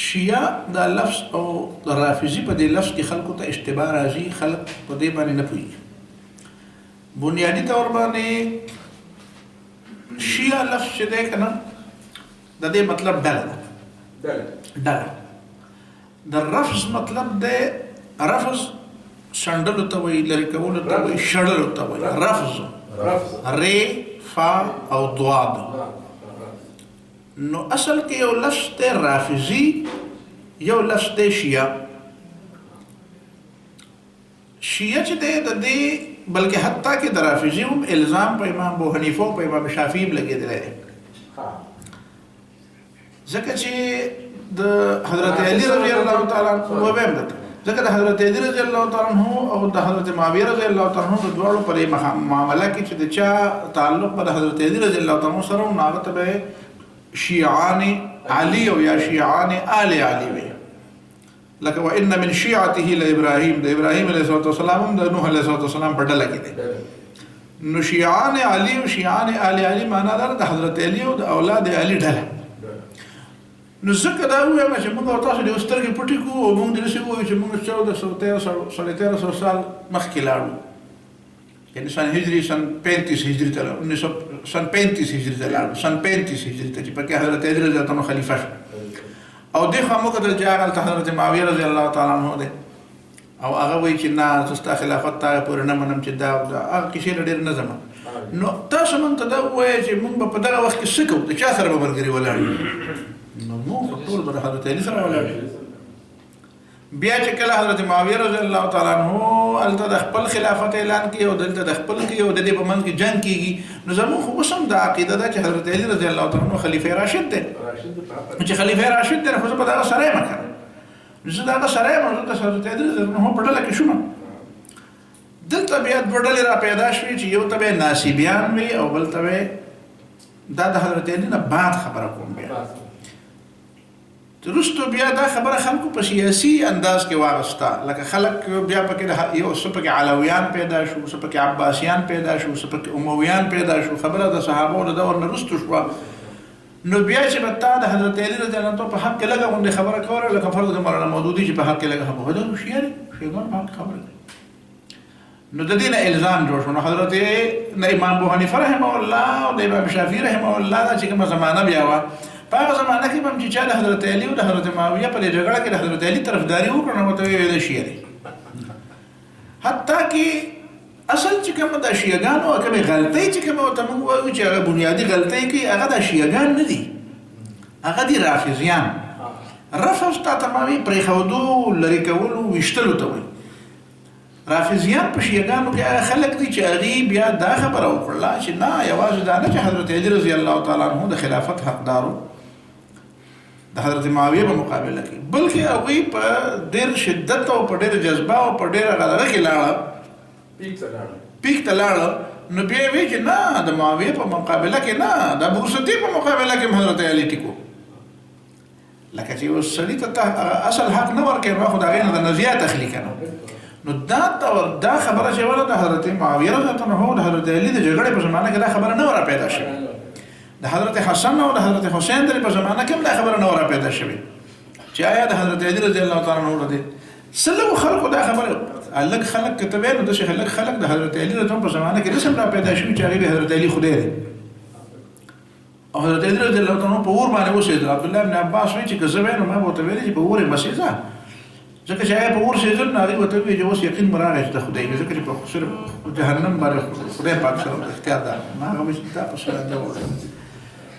شیعه دا لفظ او رافضي په دې لفظ کې خلکو ته اشتباه راځي خلک په دې باندې نه پوهېږي بنیادي طور باندې شیعه لفظ چې دی که نه د دې مطلب ډله ده ډله د رفض مطلب دی رفض شنډلو ته وایي لرې کولو ته وایي شړلو ته وایي رفض ری فا او ضاد نو اصل کې یو لفظ دی رافضي یو لفظ دی شیعه. شیعه چې دی د دې بلکې حتی کې د رافضي هم الزام په امام ابو حنیفه او په امام شافعي هم لګېدلی دی، ځکه چې د حضرت علي رضی الله تعالی عنه وبیم ده، ځکه د حضرت علي رضی الله تعالی عنه او د حضرت معاویه رضی الله تعالی عنه د دواړو په معامله کې چې د چا تعلق په حضرت علي رضی الله تعالی عنه سره نو هغه ته به شیعان علي او یا شیعان آل علي وي. لکه وان من شیعته لابراهیم، د ابراهیم علیه السلام هم د نوح علیه السلام په ډله کې دی. نو شیعان علي او شیعان آل علي معنا ده د حضرت علي او د اولاد علي ډله. نو ځکه دا ووایم چې موږ او تاسو د سترګې پټې کړو او موږ داسې ووایو چې موږ 1413 سال مخکې لاړو، یعنې سن هجري سن 35 هجري ته سن 35 هجري ته لاړو، سن 35 هجري ته چې پکې حضرت علي رضی الله عنه خلیفه شو. او دې خوا موږ کتل چې هغلته حضرت معاویه رضی الله تعالی عنه دی او هغه وایي چې نه زه ستا خلافت ته هغه پورې نه منم چې دا هغه کیسې له ډېر نه ځم. نو تاسو موږ ته دا ووایه چې موږ به په دغه وخت کې څه کوو، د چا سره به ملګري ولاړ یو؟ نو موږ ټول به د حضرت علي سره ولاړ یو. بیا چې کله حضرت معاویه رضی الله تعالی عنه هلته د خپل خلافت اعلان کړي او دلته د خپل کړي او د دې په منځ کې جنګ کېږي، نو زموږ خو اوس هم دا عقیده ده چې حضرت علي رضی الله تعالی عنه خلیفه راشد دی. چې خلیفه راشد دی نو زه به د هغه سره یم که نه، زه د هغه سره یم او زه د حضرت علي رضی الله عنه په ډله کې شوم. دلته بیا دوه ډلې را پیدا شوې چې یو ته به ناصبیان وي او بل ته به دا د حضرت علي نه بعد خبره کوم. بیا وروسته بیا دا خبره خلکو په سیاسي انداز کې واغسته، لکه خلک بیا پکې یو څه پکې علویان پیدا شو، څه پکې عباسیان پیدا شو، څه پکې امویان پیدا شو. خبره د صحابو د دور نه وروسته شوه. نو بیا چې به تا د حضرت علي رضی الله عنه په حق کې لږه غوندې خبره کوله، لکه فرض د مولانا مودودي چې په حق کې لږه خبره کوله، نو شیعه دي، شیعهګان په حق خبره کوي. نو د دې نه الزام جوړ شو. نو حضرت امام ابو حنیفه رحمه الله او د امام شافعي رحمه الله دا چې کومه زمانه بیا وه، په هغه زمانه کې به هم چې چا د حضرت علي او د حضرت معاویه په دې جګړه کې د حضرت علي طرفداري وکړه نو ورته ویې د شیعه دي. حتی کې اصل چې کومه د شیعهګانو کومې غلطۍ چې کومه ورته موږ وایو چې هغه بنیادي غلطۍ کوي، هغه د شیعهګان نه دي، هغه دي رافضیان. رفض ته تمامي پرېښودو، لرې کولو، ویشتلو ته وایي. رافضیان په شیعهګانو کې هغه خلک دي چې هغوی بیا دا خبره وکړله چې نه یوازې دا نه چې حضرت علي رضی الله تعالی عنه د خلافت حقدارو د حضرت معاویه په مقابله کې، بلکې هغوی په ډېر شدت او په ډېر جذبه او په ډېر هغه کې لاړه، پیک ته لاړه. نو بیا وایي چې نه د معاویه په مقابله کې نه، د ابو صدیق په مقابله کې حضرت علي ټیکو. لکه چې یو سړي ته اصل حق نه ورکوي، نو خو د هغې نه د نزیات اخلي که نه. نو دا خبره چې وله د حضرت معاویه رضی الله عنه او د حضرت علي د جګړې په زمانه کې دا خبره نه وه پیدا شوې. د حضرت حسن او د حضرت حسین په زمانه کې هم دا خبره نه وه پیدا شوې چې آیا د حضرت علي رضی الله تعالی عنه د څه لږو خلکو دا خبره لږ خلک که ته وایې نو داسې لږ خلک د حضرت علي رضی الله په زمانه کې داسې هم را پیدا شوي چې هغوی د حضرت علي خدای دی او حضرت علي رضی الله عنه په اور باندې اوسېدل. عبدالله بن عباس وایي چې که زه وای نو ما به ورته ویلي چې په اور یې بسېږه، ځکه چې هغه په اور سېدل نو هغوی ورته ووایي چې اوس یقین مو راغی چې د خدای دی، ځکه چې په صرف جهنم باندې خدای پاک سره اختیار ده. ما هغه وایي چې دا په سره ده.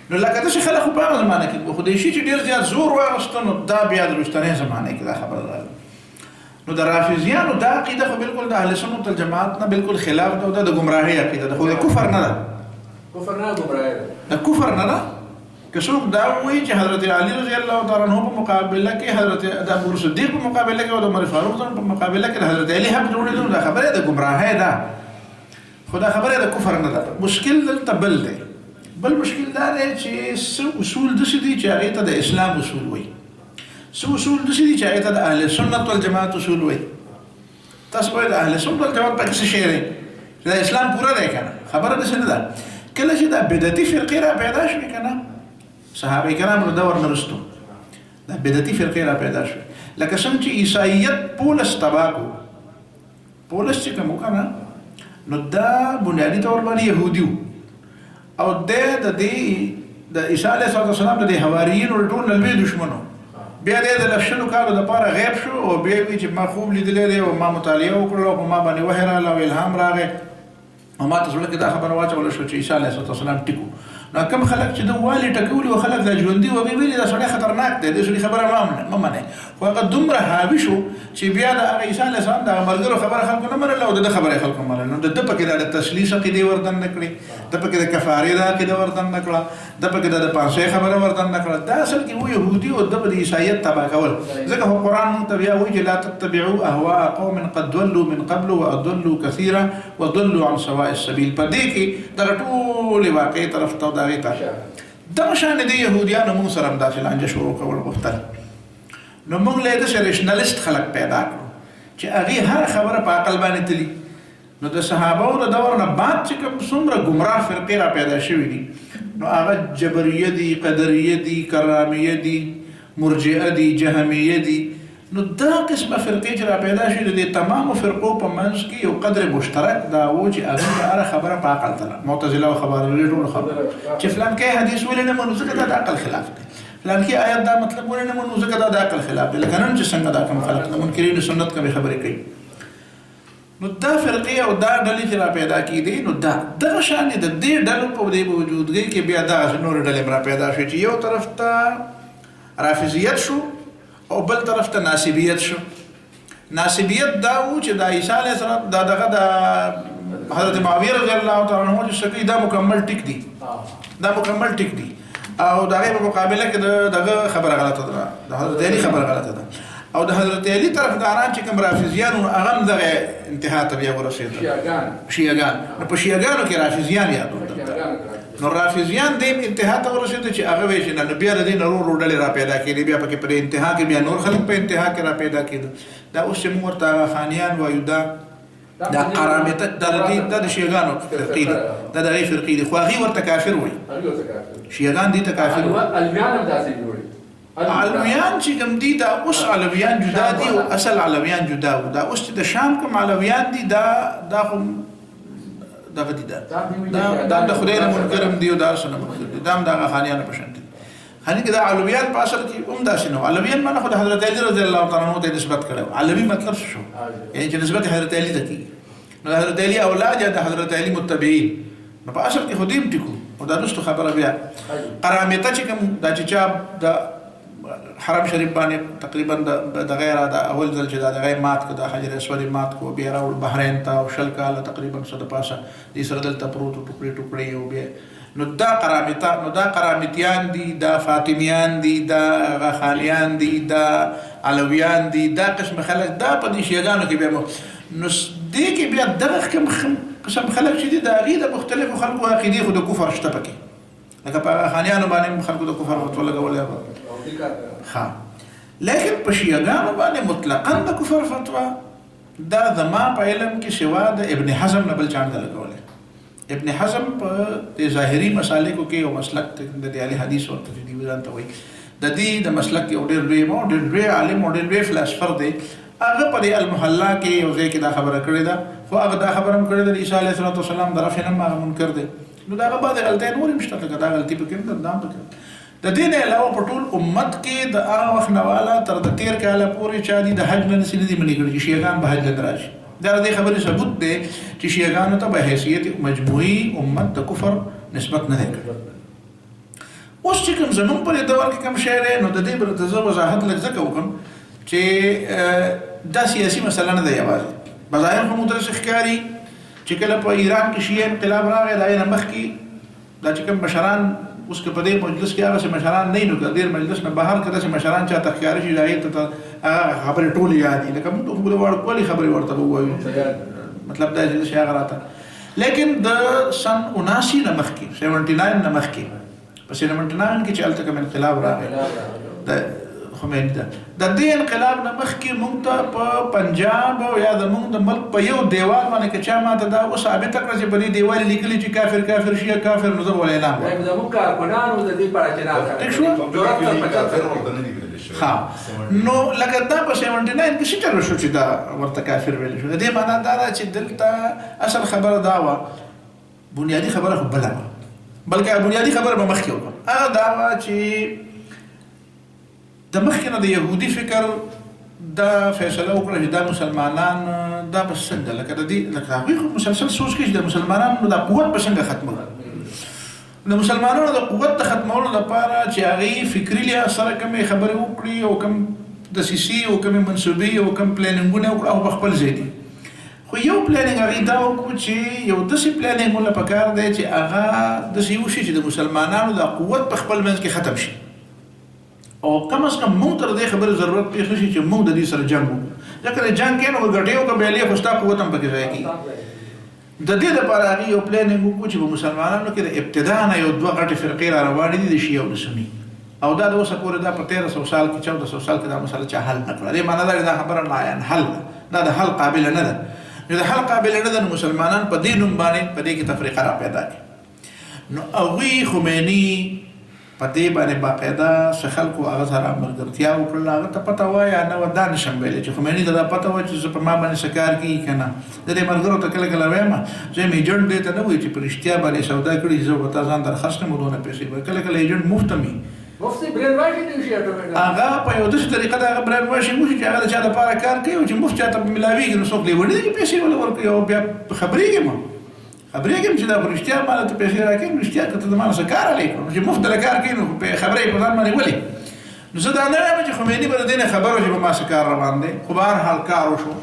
نو لکه داسې خلک خو په هغه زمانه کې خو د شي چې ډېر زیات زور واخېسته، نو دا بیا د وروستنۍ زمانه کې دا خبره راغله. نو د رافضیانو دا عقیده خو بالکل د اهل سنت والجماعت نه بالکل خلاف ده، او دا د ګمراهۍ عقیده ده، خو د کفر نه ده. کفر نه، ګمراهۍ ده. د کفر نه ده. که څوک دا وایي چې حضرت علي رضی الله تعالی عنه په مقابله کې حضرت د ابو صدیق په مقابله کې او د عمر فاروق په مقابله کې د حضرت علي حق جوړېدل، دا خبره د ګمراهۍ ده، خو دا خبره د کفر نه ده. مشکل دلته بل دی. بل مشکل دا دی چې څه اصول داسې دي چې هغې ته د اسلام اصول وایي، څه اصول داسې دي چې هغې ته د اهل سنت والجماعت اصول وایي. تاسو وایئ د اهل سنت والجماعت پکې څه شی دی چې د اسلام پوره دی که نه؟ خبره داسې نه ده. کله چې دا بدعتي فرقې را پیدا شوې که نه، صحابه کرامو د دور نه وروسته دا بدعتي فرقې را پیدا شوې، لکه څنګه چې عیسایت پولس تباه کړو. پولس چې کوم و که نه، نو دا بنیادي طور باندې یهودي و او د عیسی علیه السلام د دې حواریینو د ټول نه لوی دښمن و. بیا د 100 کالو دپاره غیب شو او بیا وایي چې ما خوب لیدلی دی او ما مطالعه وکړله او په ما باندې وحی راغله او الهام راغی او ما ته زړه کې دا خبره واچوله شو چې عیسی علیه السلام ټیک و. نو کوم خلک چې د والي ټکولي او خلک د ژوندي وږي ویلي دا سړی خطرناک دی د سړي خبره ما منه خو هغه دومره حاوي شو چې بیا د هغه عیسی علیه السلام د ملګرو خبره خلکو نه منله او د خبره خلکو منله نو د پکې د تسلیث عقیده وردن نه کړي د پکې د کفارې د عقیده وردن نه کړه د پکې د پانسه خبره وردن نه کړه دا اصل کې و يهودي او د عیسایت تبع کول ځکه هو قرآن مونږ ته بیا وایي چې لا تتبعوا اهواء قوم قد ضلوا من قبل واضلوا كثيرا وضلوا عن سواء السبيل په دې کې د ټول واقع طرف ته دا غیته دا شان دي يهوديانو موږ سره همداسې لانجه شروع کول غوښتل نو موږ له دې رېشنالست خلک پیدا کړو چې هغه هر خبره په عقل باندې تلي نو د صحابهو د دور نه بعد چې کوم څومره ګمراه فرقې را پیدا شوي دي نو هغه جبریه دي قدریه دي کرامیه دي مرجئه دي جهمیه دي نو دا قسمه فرقې چې را پیدا شوي دي تمامو فرقو په منځ کې یو قدر مشترک دا و چې هغه هر خبره په عقل تله معتزله او خوارج ټول خبره چې فلان کې حدیث ولې نه منو ځکه دا د عقل خلاف دی فلان کې آیات دا مطلب ولې نه منو ځکه دا د عقل خلاف دی لکه نن چې څنګه دا کوم خلک د منکرین سنت کوم خبرې کوي نو دا فرقې او دا ډلې چې را پیدا کېدي نو دا دغه شان د دې ډلو په دې وجودګۍ کې بیا دا نور ډلې را پیدا شوې چې یو طرف ته رافضیت شو او بل طرف ته ناسبیت شو ناسبیت دا و چې د عیسی علیه السلام دا دغه د حضرت معاویه رضی الله تعالی عنہ چې شکی دا مکمل ټیک دی دا مکمل ټیک دی او دا غي په مقابله کې دغه خبره غلطه ده د حضرت علی خبره غلطه ده او د حضرت علی طرفداران چې کوم رافضیان او هغه دغه انتها ته بیا ورسېدل شیعاګان نو په شیعاګانو کې رافضیان یادول نو رافضیان د انتها ته ورسېدل چې هغه وایي چې نو بیا د دین ورو ډلې را پیدا کېدې بیا پکې پر انتها کې بیا نور خلک په انتها کې را پیدا کېدل دا اوس چې موږ ورته خانیان وایو دا قرامته د شیعاګانو فرقې دي دا د غي فرقې دي خو هغه ورته کافر وایي شیعاګان دي ته کافر الویان هم داسې جوړي علویان چې کوم دي دا اوس علویان جدا دي او اصل علویان جدا و دا اوس چې د شام کوم علویان دي دا خو دغه دي دا د خدای نه منکرم دي او دا سره منکر دي دا هم د خانیانو په شان دي خاني کې دا علویان په اصل کې هم داسې نو علویان معنی خو د حضرت علی رضی الله تعالی عنہ ته نسبت کړو علوی مطلب شو یعنی چې نسبت حضرت علی ته کیږي نو حضرت علی اولاد یا د حضرت علی متبعین نو په اصل کې خدیم ټکو او دا رښتو خبره بیا قرامته چې کوم دا چې چا د حرم شریف باندې تقریبا د غیر د اول ځل چې د غیر مات کو د حجر اسود مات کو بیا راول بحرین ته او شل کاله تقریبا صد پاسه دې سره دلته پروت ټوکړي ټوکړي او بیا نو دا قرامته نو دا قرامتیان دي دا فاطمیان دي دا غخالیان دي دا علویان دي دا قسم خلک دا په دې شیګانو کې بیا نو دې کې بیا دغه کوم قسم خلک چې دي دا غي د مختلفو خلکو عقیده خو د کفر شته پکې لکه په خانیانو باندې خلکو د کفر فتوا لګولې ها لیکن په شیعاګانو باندې مطلقاً د کفر فتوا دا زما په علم کې سوا د ابن حزم نه بل چا نه لګولې ابن حزم په د ظاهري مسالکو کې او مسلک د اهل حدیث او تفسیر ځان ته وایي د دې د مسلک کې ډېر لوی عالم او ډېر لوی فلسفر دی هغه په المحلا کې یو ځای کې دا خبره کړې ده خو هغه دا خبره هم کړې ده عیسی علیه السلام د رفع نه منکر دی نو دا هغه بعد غلطۍ نور هم شته دا غلطي پکې نه ده پکې د دین علاوه په ټول امت کې د هغه وخت نه والا تر د 13 کاله پورې چا دي د حج نه نسي دي منې کړي شیعاګان به حج نه راشي دا د خبرې ثبوت دی چې شیعاګانو ته به حیثیت مجموعي امت د کفر نسبت نه کړي اوس چې کوم زمون په دور کې کوم شی دی نو د دې پر تاسو وضاحت لږ ځکه وکم چې دا سیاسي مسله نه دی یوازې بظاهر په مدرس ښکاري چې کله په ایران کې شیعه انقلاب راغی دا یې مخکې دا چې کوم بشران اوس که په دې مجلس کې هغه مشران نه نو که دې مجلس نه بهر کړه چې مشران چا تخیار شي راځي ته خبرې ټولې یادې لکه موږ خو د وړ کولی خبرې ورته وایو مطلب دا چې شي هغه راته لیکن د سن 79 نه مخکې 79 نه مخکې په 79 کې چې الته کوم انقلاب راغی د خمیني د دې انقلاب نه مخکې موږ ته په پنجاب او یا د موږ د ملک په یو دیوال باندې کې چا ماته دا اوس ثابت کړ چې په دې دیوال لیکلي چې کافر کافر شي کافر نو زه ولې اعلان کوم زموږ کارکونانو د دې پړه چې ها نو لکه دا په 79 کې څه چلو شو چې دا ورته کافر ویل شو د دې معنا دا چې دلته اصل خبره دا و بنیادی خبره خو بل بلکې بنیادی خبره به مخکې و هغه دا و چې د مخکنه د يهودي فکر دا فیصله وکړه چې دا مسلمانان دا بس څنګه لکه د دې لکه هغوی مسلسل سوچ کوي چې د مسلمانانو د قوت په څنګه ختمه د مسلمانانو د قوت د ختمولو لپاره چې هغې فکري لحاظ سره کومې خبرې وکړي او کوم دسیسې او کومې منصوبې او کوم پلانینګونه وکړي او په خپل ځای دي. خو یو پلانینګ هغې دا وکړو چې یو داسې پلانینګ موږ له پکار دی چې هغه داسې وشي چې د مسلمانانو د قوت په خپل منځ کې ختم شي او کم از کم موږ ته د دې خبرې ضرورت پېښ نه شي چې موږ د دې سره جنګ وکړو. ځکه د جنګ کې نو ګټې وکړه بیا خو ستا قوت هم پکې ځای کېږي. د دې لپاره هغې یو پلانینګ وکړو چې په مسلمانانو کې د ابتدا نه یو دوه غټې فرقې را روانې دي، د شیعه او د سني، او دا د اوسه پورې دا په 1300 سال کې 1400 سال کې دا مسله چا حل نه کړه. دې معنی دا دا خبره نه حل دا د حل قابل نه ده. نو د حل قابل نه ده، مسلمانان په دې نوم باندې په دې کې تفریقه را پیدا کړي. نو هغوی خمیني په دې باندې باقاعده څه خلکو هغه سره ملګرتیا وکړله. هغه ته پته وایه نه دا نشم ویلی چې خمیني ته دا پته وایه چې زه په ما باندې څه کار کېږي که نه. د دې ملګرو ته کله کله وایم زه یم ایجنټ دې ته نه وایي چې په رښتیا باندې سودا کړي زه به تا ځان درخواست کړم دونه پیسې به کله کله ایجنټ مفت هم وي. مفتي برین واشي دی شي هغه په یو داسې طریقه د هغه برین واشي وشي چې هغه د چا دپاره کار کوي او چې مفت چاته ملاوېږي نو څوک لیوني دی چې پیسې ولې ورکوي او بیا خبرېږم چې دا په رښتیا باندې ته پیسې راکوي رښتیا که ته د ما نه څه کار علی کړو چې مفت له کار کوي نو خبره یې په ځان باندې ولې. نو زه دا نه وایم چې خمیني به د دې نه خبر و چې په ما څه کار روان دی، خو به هر حال کار وشو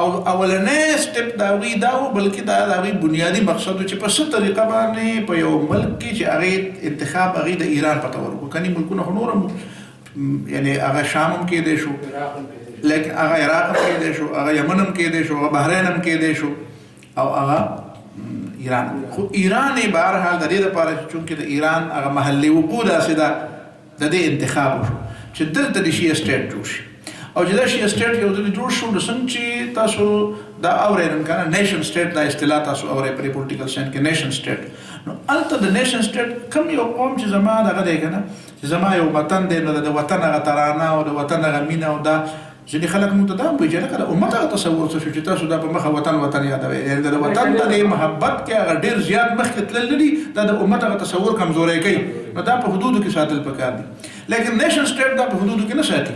او اولنی سټپ د هغوی دا و بلکې دا د هغوی بنیادي مقصد و چې په څه طریقه باندې په یو ملک کې چې هغې انتخاب هغې د ایران په طور وکړو. کني ملکونه خو نور هم یعنې هغه شام هم کېدی شو، لیکن هغه عراق هم کېدی شو، هغه یمن هم کېدی شو، هغه بحرین هم کېدی شو او هغه ایران. خو ایران یې به هر حال د دې دپاره چې چونکې د ایران هغه محلي وقوع داسې ده د دې انتخاب وشو چې دلته د شیعه سټیټ جوړ شي او چې دا شیعه سټیټ یو ځل جوړ شو نو څنګه چې تاسو دا اورېدل که نه نیشن سټیټ دا اصطلاح تاسو اورئ په دې پولیټیکل ساینس کې نیشن سټیټ. نو هلته د نیشن سټیټ کوم یو قوم چې زما دغه دی که نه چې زما یو وطن دی نو د وطن هغه ترانه او د وطن هغه مینه او دا ځینې خلک موږ ته دا هم وایي چې لکه د امت هغه تصور څه شو چې تاسو دا په مخه وطن یادوئ. یعنې د وطن ته د محبت کې هغه ډېر زیات مخکې تلل نه دي، دا د امت هغه تصور کمزوری کوي. نو دا په حدودو کې ساتل پکار دي، لیکن نیشن سټیټ دا په حدودو کې نه ساتي.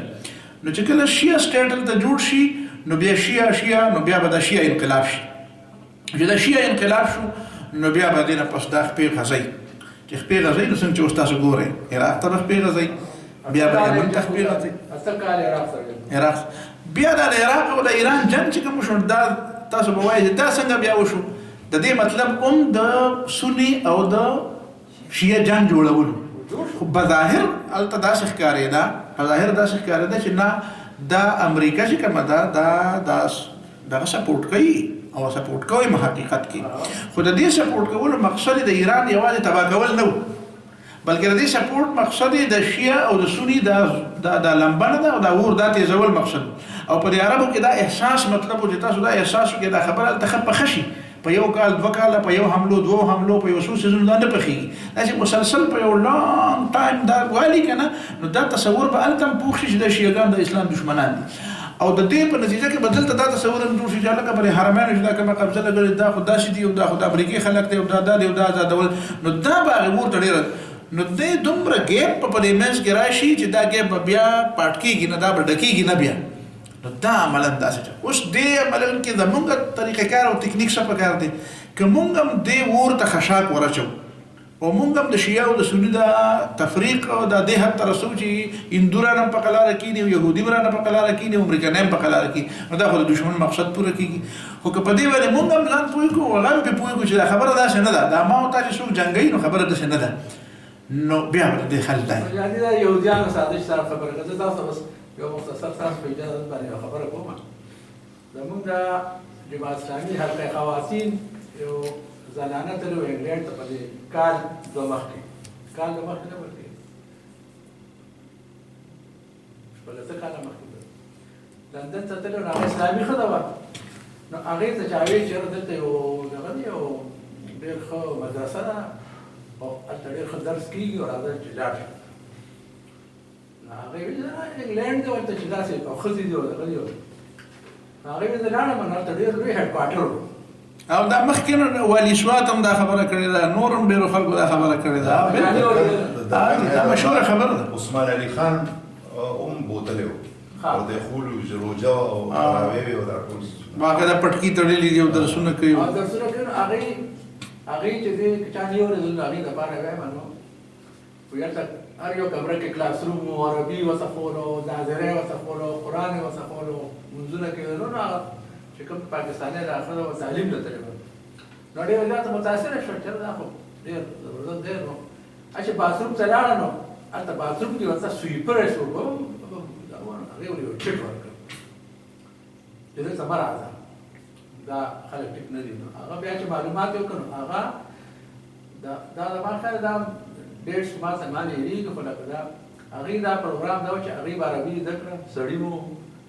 نو چې کله شیعه سټیټ هلته جوړ شي نو بیا شیعه نو بیا به دا شیعه انقلاب شي. چې دا شیعه انقلاب شو نو بیا به دې نه پس دا خپې غځئ چې خپې غځئ نو څنګه چې اوس تاسو ګورئ عراق ته به خپې غځئ، بیا به یمن ته خپې غځئ، عراق بیا دا د عراق او د ایران جنګ چې کوم شو دا تاسو به وایئ چې دا څنګه بیا وشو. د دې مطلب هم د سني او د شیعه جنګ جوړولو. خو بظاهر هلته داسې ښکارېده چې نه دا امریکا چې کومه ده دا دغه سپورټ کوي او سپورټ کوي په حقیقت کې. خو د دې سپورټ کولو مقصد د ایران یوازې تباه کول نه و، بلکې د دې سپورټ مقصد د شیعه او د سني دا لمبه نه ده او دا اور دا تیزول مقصد. او په دې عربو کې دا احساس مطلب و چې تاسو دا احساس وکړئ دا خبره هلته ښه پخه شي په یو کال دوه کاله په یو حملو دوه حملو په یو څو سیزونو دا نه پخېږي. دا چې مسلسل په یو لانګ ټایم دا والي که نه نو دا تصور به هلته هم پوخ شي چې دا شیعهګان د اسلام دشمنان دي او د دې په نتیجه کې به دلته دا تصور هم جوړ شي چې هلکه پرې حرمینو چې دا کومه قبضه لګړې دا خو داسې دي او دا خو د امریکې خلک دی او دا دی او دا آزادول. نو دا به هغې ورته ډېره نو دې دومره ګیپ په دې منځ کې راشي چې دا ګیپ به بیا پاټ کېږي نه، دا به ډکېږي نه بیا. نو دا عملاً داسې اوس دې عملاً کې زمونږ طریقه کار او تکنیک څه پکار دی که مونږ هم دې اور ته خشاک ورچو او مونږ هم د شیعه او د سني دا تفریق او دا دې حد ته رسو چې هندوان هم په قلاره کېني او یهودي بران په قلاره کېني او امریکایان هم په قلاره کېني. نو دا خو د دشمن مقصد پوره کېږي. خو که په دې باندې مونږ هم ځان پوه کړو او هغه هم پرې پوه کړو چې دا خبره داسې نه ده، دا ما او تا چې څوک جنګوي نو خبره داسې نه ده، نو بیا به دې حل دی. یعنې دا یهودیانو سازش سره خبره ده. زه تاسو بس یو مختصر تاسو په اجازه باندې یو خبره کوم. زمونږ د جماعت اسلامي حلقه خواتین یو زنانه تلو انګلینډ ته په دې کال دوه مخکې نه بلکې شپږ کاله مخکې لندن ته تلو نو هغه اسلامي ښځه وه. نو هغې ته چې هغې چېرې دلته یو دغه دی یو ډېر ښه مدرسه ده او هلته ډېر ښه درس کېږي او راځه چې لاړ شي. نو هغې ویل انګلینډ دی ورته چې داسې او ښځې دي او دغه دي. نو هغې ویل زه لاړم نو هلته ډېر لوی هیډ کوارټر و او دا مخکې والي سوات هم دا خبره کړې ده، نور هم ډېرو خلکو دا خبره کړې ده. دا مشهوره خبره ده. عثمان علي خان هم بوتلی و او د خولو روژه او تراویح او دا ټول باقاعده پټکي تړلي دي او درسونه کوي. نو هغې هغه چې دې چا نه ورزل هغه د پاره وایم نو ویلته هر یو کمره کې کلاس روم عربي وسخولو ظاهره وسخولو قران وسخولو منځونه کې نو چې کوم پاکستاني راغله او تعلیم ته تلل نو ډېر زیات متاثر شو چې دا خو ډېر ضرورت دی نو چې باتروم ته لاړ نو البته باتروم کې ورته سویپر شو دا هغه یو چک ورکړ دې څه مراد دا خلک ټیک نه دي نو هغه بیا چې معلومات وکړو هغه دا ما خیر دا ډېر شما سامان یې لري خو لکه دا هغه دا پروګرام دا چې هغه عربي زده کړه سړی مو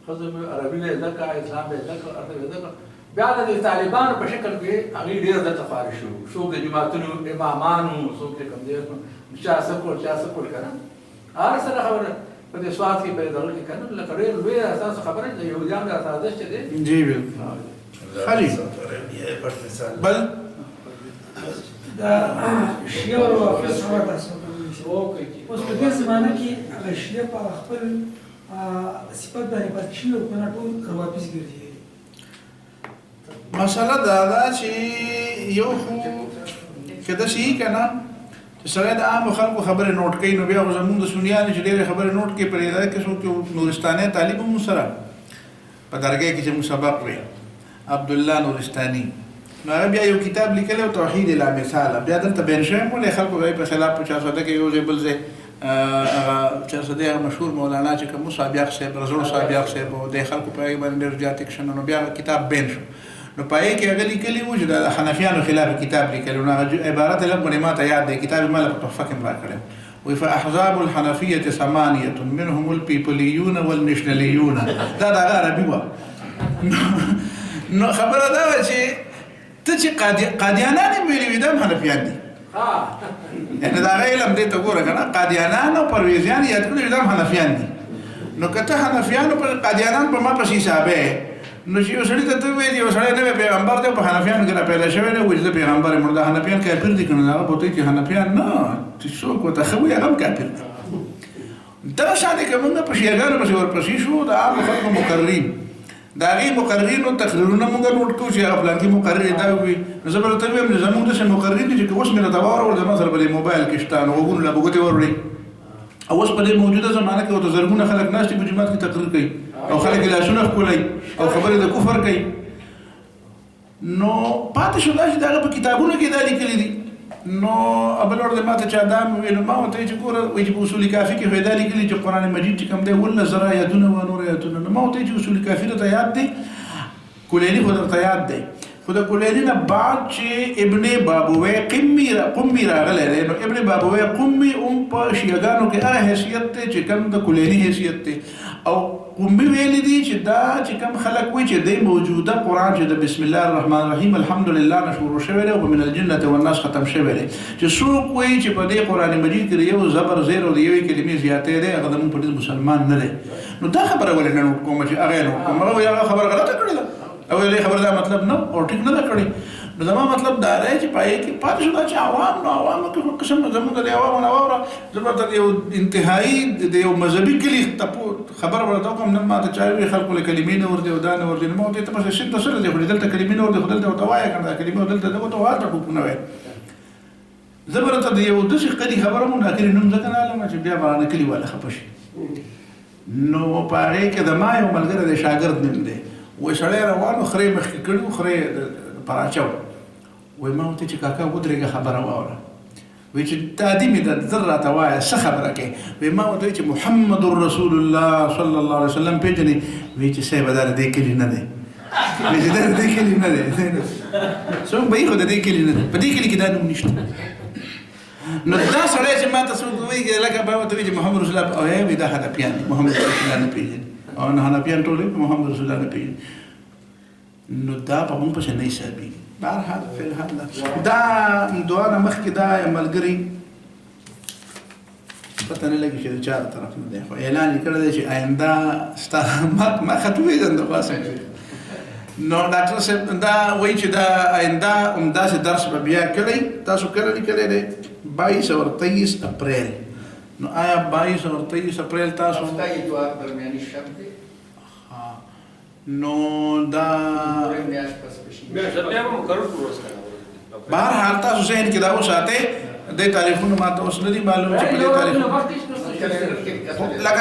ښځه مو عربي نه زده کړه اسلام به زده کړه ارته زده کړه بیا د طالبانو په شکل کې هغه ډېر د تفارش شو څوک د جماعتونو امامانو څوک د کوم دی چا څه کول کنه هر سره خبره په دې سواد کې په دغه کې کنه لکه ډېر لوی اساس خبره د یهودیان د اساس چې دی جی بالکل خالي بل دا شیعه او افغان سره تاسو اوس په دې زمانه کې هغه شیعه په خپل صفات باندې پاتې شي او کنه ټول واپس ګرځي مسله دا ده چې یو خو کده شي کنه چې سره د عام خلکو خبره نوٹ کوي نو بیا زموږ د سنیانو چې ډېر خبره نوٹ کوي پرې دا کې څوک نورستاني طالب مو سره په درګه کې چې مسابق وي عبد الله نورستاني نو بیا یو کتاب لیکلی او توحید لا مثال بیا دلته بین شوی مو له خلکو په خلاف 400 کې یو ځای بل ځای هغه 400 مشهور مولانا چې کوم صابیاق صاحب رسول صابیاق صاحب او د خلکو په باندې ډېر زیات اکشن نو بیا کتاب بین شو نو پای کې هغه لیکلی و چې د حنفیانو خلاف کتاب لیکلی نو عبارت لږ ما ته یاد دی کتاب مال په تحفه کې راکړم وی فاحزاب الحنفيه 8 منهم البيبليون والنشنليون دا عربي و نو خبره دا چې ته چې قادیانان ویلي وي دا حنفیان دي یعنی دا علم دې ته ګوره کنه قادیانان او پرویزیان یاد کړی دا حنفیان دي نو کته حنفیان او قادیانان په ما پسې حسابه نو چې وسړی ته وی دی وسړی نه پیغمبر ته په حنفیان کې پیدا شوی نه وایي چې پیغمبر مرده حنفیان کافر دي کنه هغه بوته چې حنفیان نه چې څوک وته خو یې هم کافر دا شاده کومه په شیګانو په ورپسې شو دا عام خلکو مقررین دا غي مقررین او تقریرونه موږ نوٹ کوو چې خپل کې مقرر دا وي زه به ته ویم زموږ د مقررین چې اوس مې دا باور ول د مصر په موبایل کې شته نو وګورئ لا بوګته ورولې او اوس په دې موجوده زمانه کې او زرګونه خلک ناشته په جماعت کې تقریر کوي او خلک لا شنو خولای او خبره د کفر کوي نو پاتې شو دا چې دا په کتابونو کې دا لیکلي دي نو ابل ورته ماته چا دا ویل ما ته چې ګوره وجب اصول کافی کې فائدہ لیکلي چې قران مجید چې کوم دی ول زرا یدون و نور یدون نو ما ته چې اصول کافی ته یاد دي کولینی خو ته یاد دی خو د کولینی نه بعد چې ابن بابوی قمی راغلی دی نو ابن بابوی قمی په شیعاګانو کې هغه حیثیت دی چې کوم د کولینی حیثیت دی او قمی ویلی دی چې دا چې کوم خلک وي چې دی موجوده قرآن چې د بسم الله الرحمن الرحیم الحمدلله نه شروع شوی دی او من الجنة والناس ختم شوی دی چې څوک وایي چې په دې قرآن مجید کې یو زبر زیر او د یوې کلمې زیاتې دی هغه زموږ په دې مسلمان نه دی نو دا خبره ولې نه نوټ کوم چې هغه نوټ کوم هغه خبره غلطه کړې ده او دې خبره دا مطلب نه او ټیک نه کړی نو زما مطلب دا دی چې پای کې پاتې شو چې عوام نو عوام کې قسم زموږ د عوام نو اوره زبرته یو انتهایی د یو مذهبي کلی خبر ورته کوم نه ماته چاوي خلکو له کلمې نه ورته ودان ورته نو ته په شت سره دی خو دلته کلمې نه ورته دلته وتاوای کنه کلمې دلته دغه ته واټه کو نه وي زبرته یو د شي قدي خبره مونږ اخر نوم ځکه نه علم چې بیا باندې کلی ولا خپشي نو پاره کې د ما یو ملګری د شاګرد نیم دی و سړی روانو خرې مخکې کړي خرې پراچو وای ما ته چې کاکا ودرېږه خبره واوره وی چې تا دې مې د ذره ته وایه څه خبره کوې وی ما ورته چې محمد رسول الله صلی الله علیه وسلم پېژنې وی چې صاحبه دا د دې کلي نه دی وی چې دا د دې کلي نه دی څوک به یې خو د دې کلي نه دی په دې کلي کې دا نوم نشته نو دا سړی چې ما ته څوک وایي لکه به ورته وایي چې محمد رسول الله او وی دا حنفیان محمد رسول الله نه پېژني او نه حنفیان ټول محمد رسول الله نه پېژني نو دا په موږ پسې نه حسابېږي بهرحال فی الحال دا دعا مخکې دا ملګري پته نه لګي چې د چا طرف نه دی خو اعلان یې کړی دی چې آینده ستا ما خط وپېژنده خلاص نو ډاکټر صاحب دا وایي چې دا آینده همداسې درس به بیا کړی تاسو کله لیکلی دی 22 اور 23 اپریل نو آیا 22 اور 23 اپریل تاسو نو دا بهر حال تاسو ذهن کې دا وساتئ د تاریخونو ماته اوس نه دي معلوم چې په دې تاریخ لکه